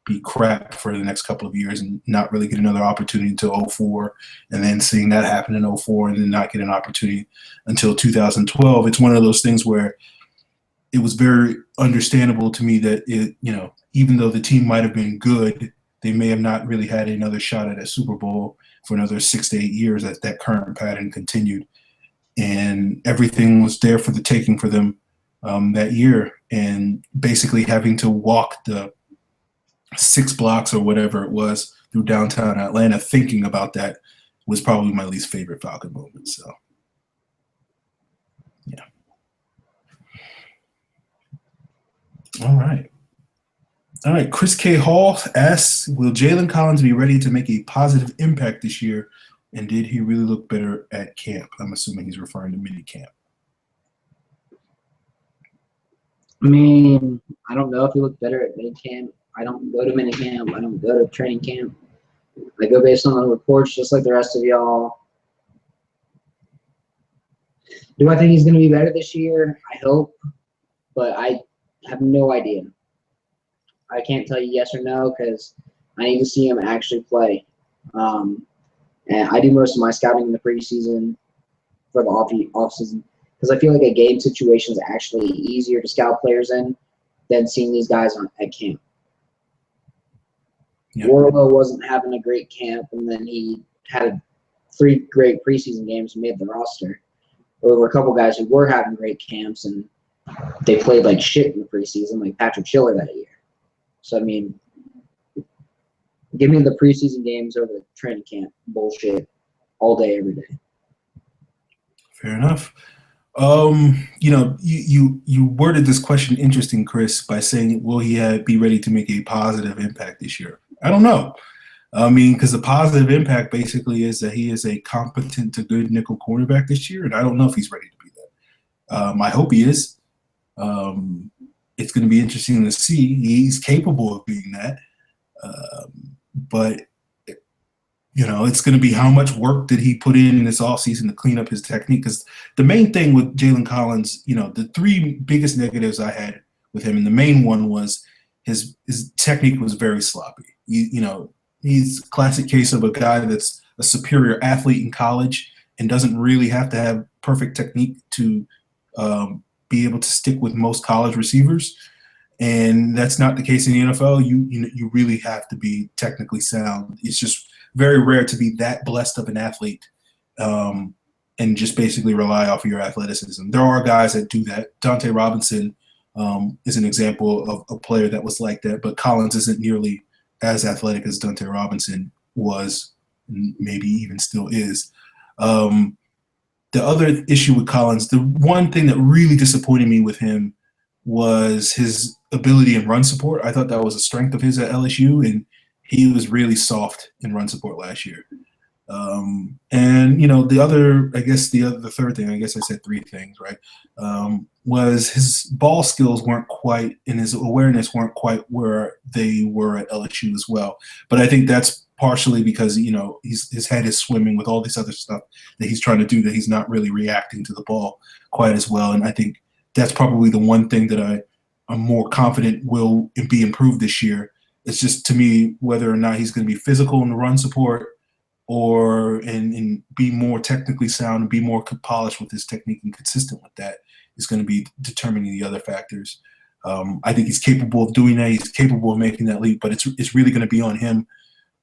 be crap for the next couple of years and not really get another opportunity until 2004, and then seeing that happen in 2004 and then not get an opportunity until 2012. It's one of those things where it was very understandable to me that even though the team might have been good, they may have not really had another shot at a Super Bowl for another 6 to 8 years as that current pattern continued. And everything was there for the taking for them that year. And basically having to walk the 6 blocks or whatever it was through downtown Atlanta thinking about that was probably my least favorite Falcon moment. So, yeah. All right. Chris K. Hall asks, will Jalen Collins be ready to make a positive impact this year? And did he really look better at camp? I'm assuming he's referring to mini camp.
I mean, I don't know if he looked better at mini camp. I don't go to mini camp. I don't go to training camp. I go based on the reports just like the rest of y'all. Do I think he's going to be better this year? I hope. But I have no idea. I can't tell you yes or no because I need to see him actually play. And I do most of my scouting in the preseason for the off-season because I feel like a game situation is actually easier to scout players in than seeing these guys at camp. Yep. Warlow wasn't having a great camp, and then he had 3 great preseason games and made the roster. There were a couple guys who were having great camps, and they played like shit in the preseason, like Patrick Schiller that year. So, I mean, give me the preseason games over the training camp bullshit all day, every day.
Fair enough. You worded this question interesting, Chris, by saying, "Will he be ready to make a positive impact this year?" I don't know. I mean, because the positive impact basically is that he is a competent to good nickel cornerback this year, and I don't know if he's ready to be that. I hope he is. It's going to be interesting to see. He's capable of being that, but it's going to be how much work did he put in this offseason to clean up his technique? Because the main thing with Jalen Collins, the three biggest negatives I had with him, and the main one was his technique was very sloppy. He's a classic case of a guy that's a superior athlete in college and doesn't really have to have perfect technique to be able to stick with most college receivers. And that's not the case in the NFL. You really have to be technically sound. It's just very rare to be that blessed of an athlete and just basically rely off of your athleticism. There are guys that do that. Dante Robinson is an example of a player that was like that, but Collins isn't nearly as athletic as Dante Robinson was, and maybe even still is. The other issue with Collins, the one thing that really disappointed me with him was his ability in run support. I thought that was a strength of his at LSU, and he was really soft in run support last year. And the third thing, I guess I said three things, right? Was his ball skills weren't quite, and his awareness weren't quite where they were at LSU as well. But I think that's partially because, his head is swimming with all this other stuff that he's trying to do, that he's not really reacting to the ball quite as well. And I think that's probably the one thing that I'm more confident will be improved this year. It's just, to me, whether or not he's going to be physical in the run support and be more technically sound and be more polished with his technique and consistent with that is going to be determining the other factors. I think he's capable of doing that. He's capable of making that leap, but it's really going to be on him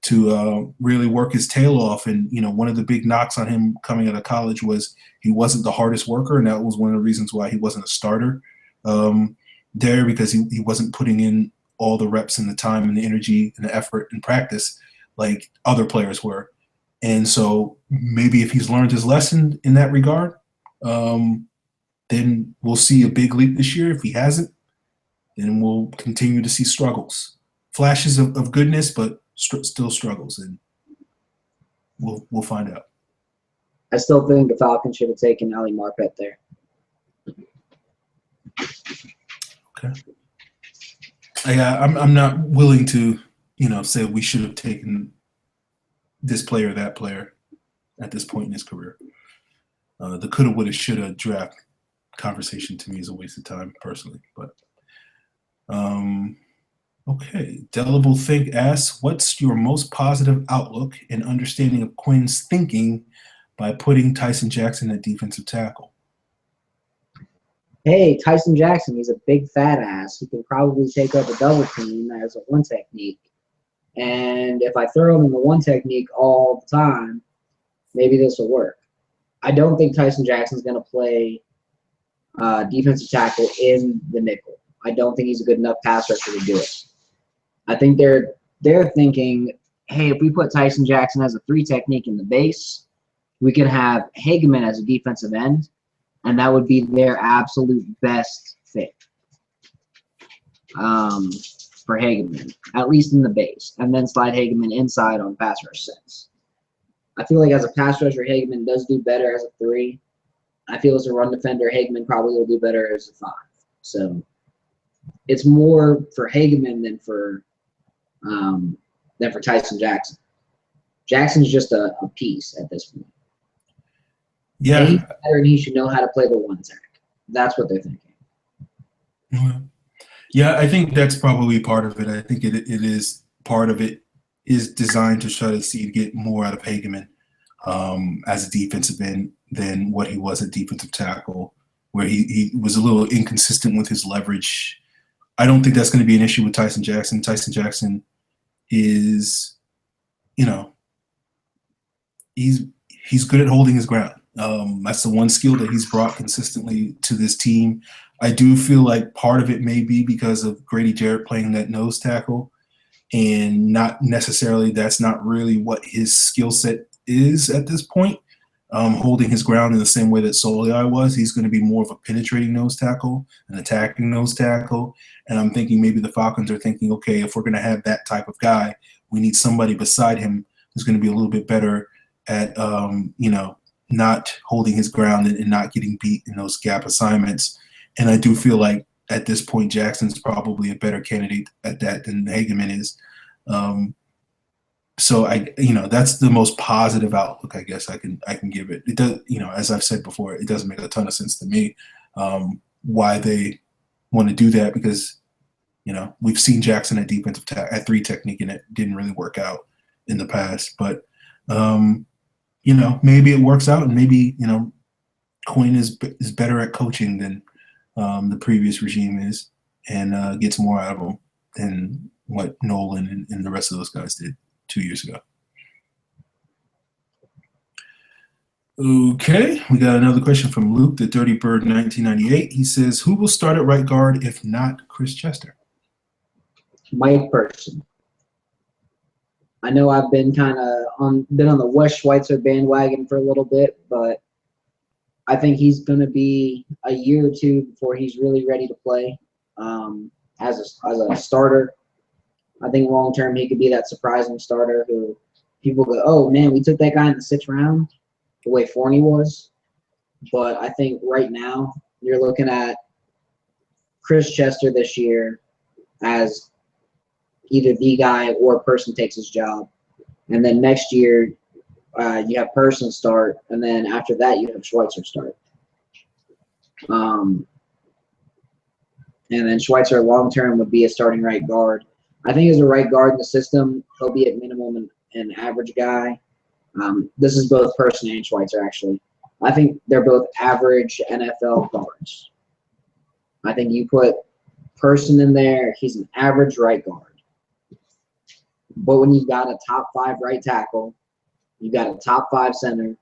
to really work his tail off. And, one of the big knocks on him coming out of college was he wasn't the hardest worker, and that was one of the reasons why he wasn't a starter there, because he wasn't putting in all the reps and the time and the energy and the effort and practice like other players were. And so maybe if he's learned his lesson in that regard, then we'll see a big leap this year. If he hasn't, then we'll continue to see struggles, flashes of goodness, but still struggles, and we'll find out.
I still think the Falcons should have taken Ali Marpet there.
Okay. I'm not willing to, say we should have taken this player or that player at this point in his career. The coulda, woulda, shoulda draft conversation to me is a waste of time personally. But okay, Delible Think asks, what's your most positive outlook and understanding of Quinn's thinking by putting Tyson Jackson at defensive tackle?
Hey, Tyson Jackson, he's a big fat ass. He can probably take up a double team as a one technique. And if I throw him in the one technique all the time, maybe this will work. I don't think Tyson Jackson's going to play defensive tackle in the nickel. I don't think he's a good enough pass rusher to do it. I think they're thinking, hey, if we put Tyson Jackson as a three technique in the base, we could have Hageman as a defensive end, and that would be their absolute best fit for Hageman, at least in the base, and then slide Hageman inside on pass rush sets. I feel like as a pass rusher, Hageman does do better as a three. I feel as a run defender, Hageman probably will do better as a five. So it's more for Hageman than for Tyson Jackson. Jackson's just a piece at this point.
Yeah.
And he's better, and he should know how to play the one tech. That's what they're thinking.
Yeah, I think that's probably part of it. I think it is part of it is designed to try to see to get more out of Hageman as a defensive end than what he was at defensive tackle, where he was a little inconsistent with his leverage. I don't think that's going to be an issue with Tyson Jackson. Tyson Jackson is, he's good at holding his ground. That's the one skill that he's brought consistently to this team. I do feel like part of it may be because of Grady Jarrett playing that nose tackle, and not necessarily that's not really what his skill set is at this point. holding his ground in the same way that Soliai was. He's going to be more of a penetrating nose tackle, an attacking nose tackle. And I'm thinking maybe the Falcons are thinking, okay, if we're going to have that type of guy, we need somebody beside him who's going to be a little bit better at, not holding his ground and not getting beat in those gap assignments. And I do feel like at this point, Jackson's probably a better candidate at that than Hageman is. So that's the most positive outlook I guess I can give it. It does, as I've said before, it doesn't make a ton of sense to me why they want to do that, because we've seen Jackson at defensive at 3 technique and it didn't really work out in the past. But maybe it works out, and maybe Quinn is better at coaching than the previous regime is, and gets more out of them than what Nolan and the rest of those guys did 2 years ago. Okay, we got another question from Luke, the Dirty Bird 1998. He says, who will start at right guard if not Chris Chester?
Mike Person. I know I've been on the Wes Schweitzer bandwagon for a little bit, but I think he's going to be a year or two before he's really ready to play as a starter. I think long term he could be that surprising starter who people go, oh man, we took that guy in the 6th round, the way Fourney was. But I think right now you're looking at Chris Chester this year as either the guy or Person takes his job. And then next year you have Person start, and then after that you have Schweitzer start. And then Schweitzer long term would be a starting right guard. I think as a right guard in the system, he'll be at minimum an average guy. This is both Person and Schweitzer, actually. I think they're both average NFL guards. I think you put Person in there, he's an average right guard. But when you've got a top 5 right tackle, you've got a top 5 center,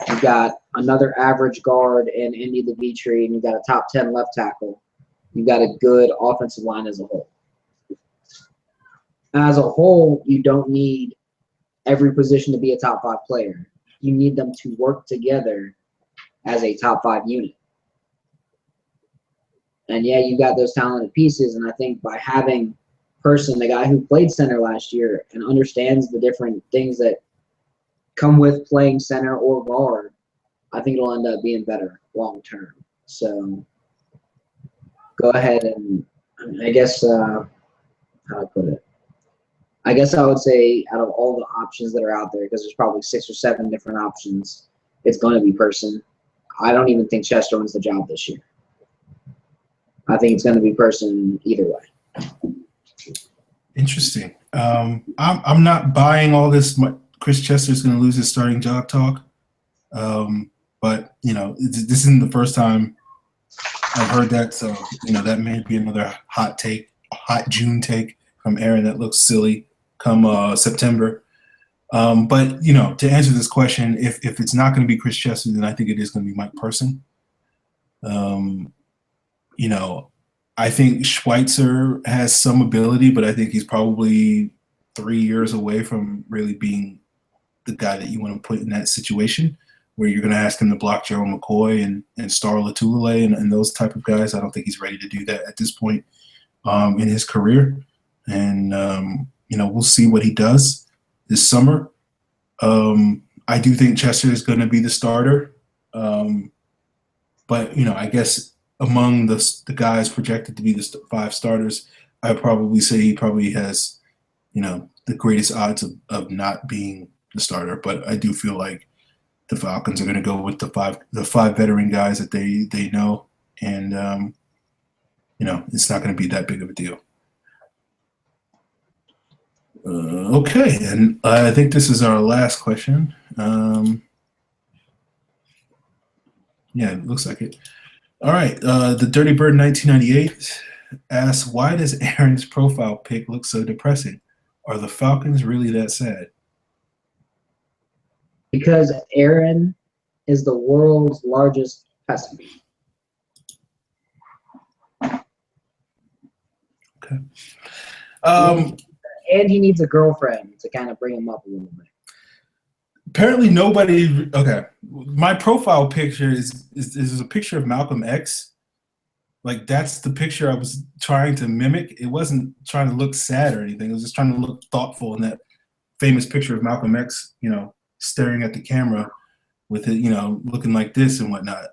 you've got another average guard in Indy Levitri, and you've got a top 10 left tackle, you've got a good offensive line as a whole. As a whole, you don't need every position to be a top 5 player. You need them to work together as a top 5 unit. And yeah, you got those talented pieces, and I think by having Person, the guy who played center last year and understands the different things that come with playing center or guard, I think it'll end up being better long term. So go ahead and I guess how do I put it? I guess I would say out of all the options that are out there, because there's probably 6 or 7 different options, it's going to be Person. I don't even think Chester wins the job this year. I think it's going to be Person either way.
Interesting. I'm not buying all this. Chris Chester's going to lose his starting job talk. But this isn't the first time I've heard that. So that may be another hot June take from Aaron that looks silly come September. But to answer this question, if it's not going to be Chris Chester, then I think it is going to be Mike Person. I think Schweitzer has some ability, but I think he's probably 3 years away from really being the guy that you want to put in that situation where you're going to ask him to block Gerald McCoy and Star Latulele and those type of guys. I don't think he's ready to do that at this point in his career. And, we'll see what he does this summer. I do think Chester is going to be the starter. But, I guess among the guys projected to be the 5 starters, I'd probably say he probably has, the greatest odds of not being the starter. But I do feel like the Falcons are going to go with the five veteran guys that they know, and it's not going to be that big of a deal. Okay, and I think this is our last question. Yeah, it looks like it. All right, the Dirty Bird 1998 asks, why does Aaron's profile pic look so depressing? Are the Falcons really that sad?
Because Aaron is the world's largest pessimist.
Okay.
And he needs a girlfriend to kind of bring him up a little bit.
Apparently nobody. Okay, my profile picture is a picture of Malcolm X. Like that's the picture I was trying to mimic. It wasn't trying to look sad or anything. It was just trying to look thoughtful in that famous picture of Malcolm X, staring at the camera with it, looking like this and whatnot.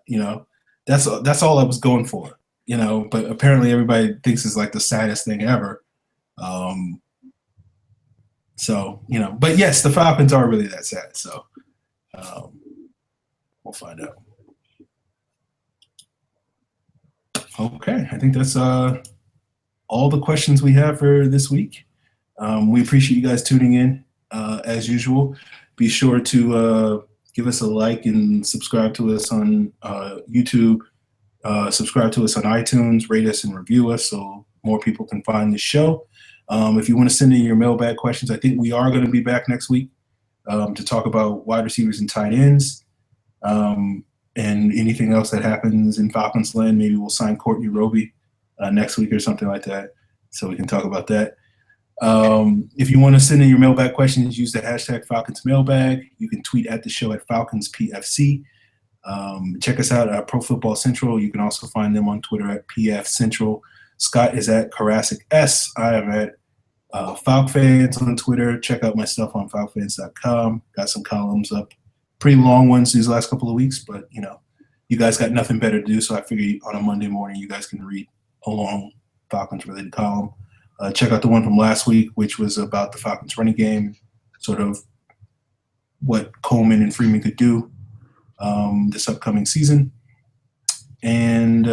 That's all I was going for. But apparently everybody thinks it's like the saddest thing ever. But yes, the Falcons are really that sad. So we'll find out. Okay, I think that's all the questions we have for this week. We appreciate you guys tuning in as usual. Be sure to give us a like and subscribe to us on YouTube. Subscribe to us on iTunes, rate us and review us so more people can find the show. If you want to send in your mailbag questions, I think we are going to be back next week to talk about wide receivers and tight ends. And anything else that happens in Falcons land. Maybe we'll sign Courtney Roby next week or something like that, so we can talk about that. If you want to send in your mailbag questions, use the hashtag Falcons Mailbag. You can tweet at the show at FalconsPFC. Check us out at Pro Football Central. You can also find them on Twitter at PF Central. Scott is at Karasik S. I am at FalcFans on Twitter. Check out my stuff on FalcFans.com. Got some columns up. Pretty long ones these last couple of weeks, but you guys got nothing better to do, so I figured on a Monday morning you guys can read a long Falcons related column. Check out the one from last week, which was about the Falcons running game, sort of what Coleman and Freeman could do this upcoming season. And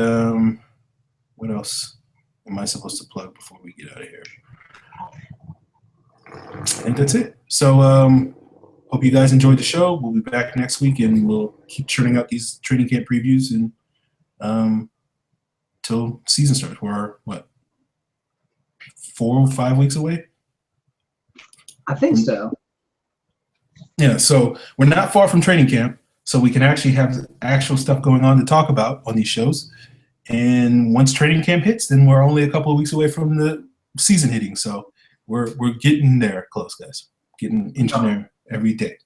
what else am I supposed to plug before we get out of here? I think that's it. So hope you guys enjoyed the show. We'll be back next week, and we'll keep churning out these training camp previews and till season starts. We're, 4 or 5 weeks away?
I think so.
Yeah, so we're not far from training camp, so we can actually have actual stuff going on to talk about on these shows. And once training camp hits, then we're only a couple of weeks away from the season hitting. So we're getting there close, guys. Getting inching there every day.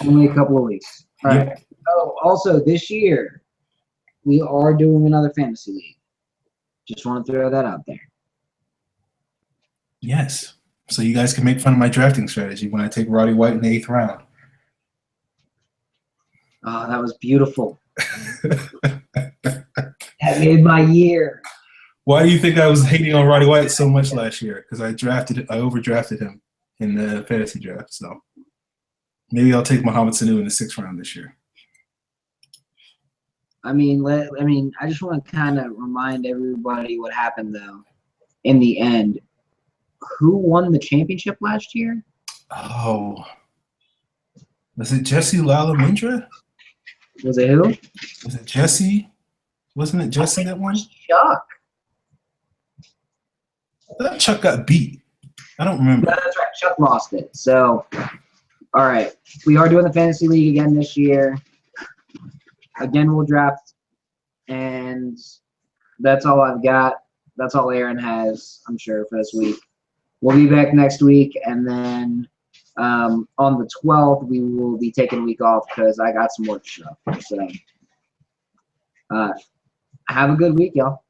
Only a couple of weeks. All right. Oh, also this year, we are doing another fantasy league. Just want to throw that out there.
Yes. So you guys can make fun of my drafting strategy when I take Roddy White in the 8th round.
Oh, that was beautiful. That made my year.
Why do you think I was hating on Roddy White so much last year? Because I overdrafted him in the fantasy draft. So maybe I'll take Mohamed Sanu in the 6th round this year.
I just want to kind of remind everybody what happened though. In the end, who won the championship last year?
Oh, was it Jesse Lalamindra?
Was it who?
Was it Jesse? Wasn't it Jesse that won?
Chuck.
I thought Chuck got beat. I don't remember.
No, that's right. Chuck lost it. So, all right. We are doing the fantasy league again this year. Again, we'll draft. And that's all I've got. That's all Aaron has, I'm sure, for this week. We'll be back next week. And then on the 12th, we will be taking a week off because I got some work stuff. So, have a good week, y'all.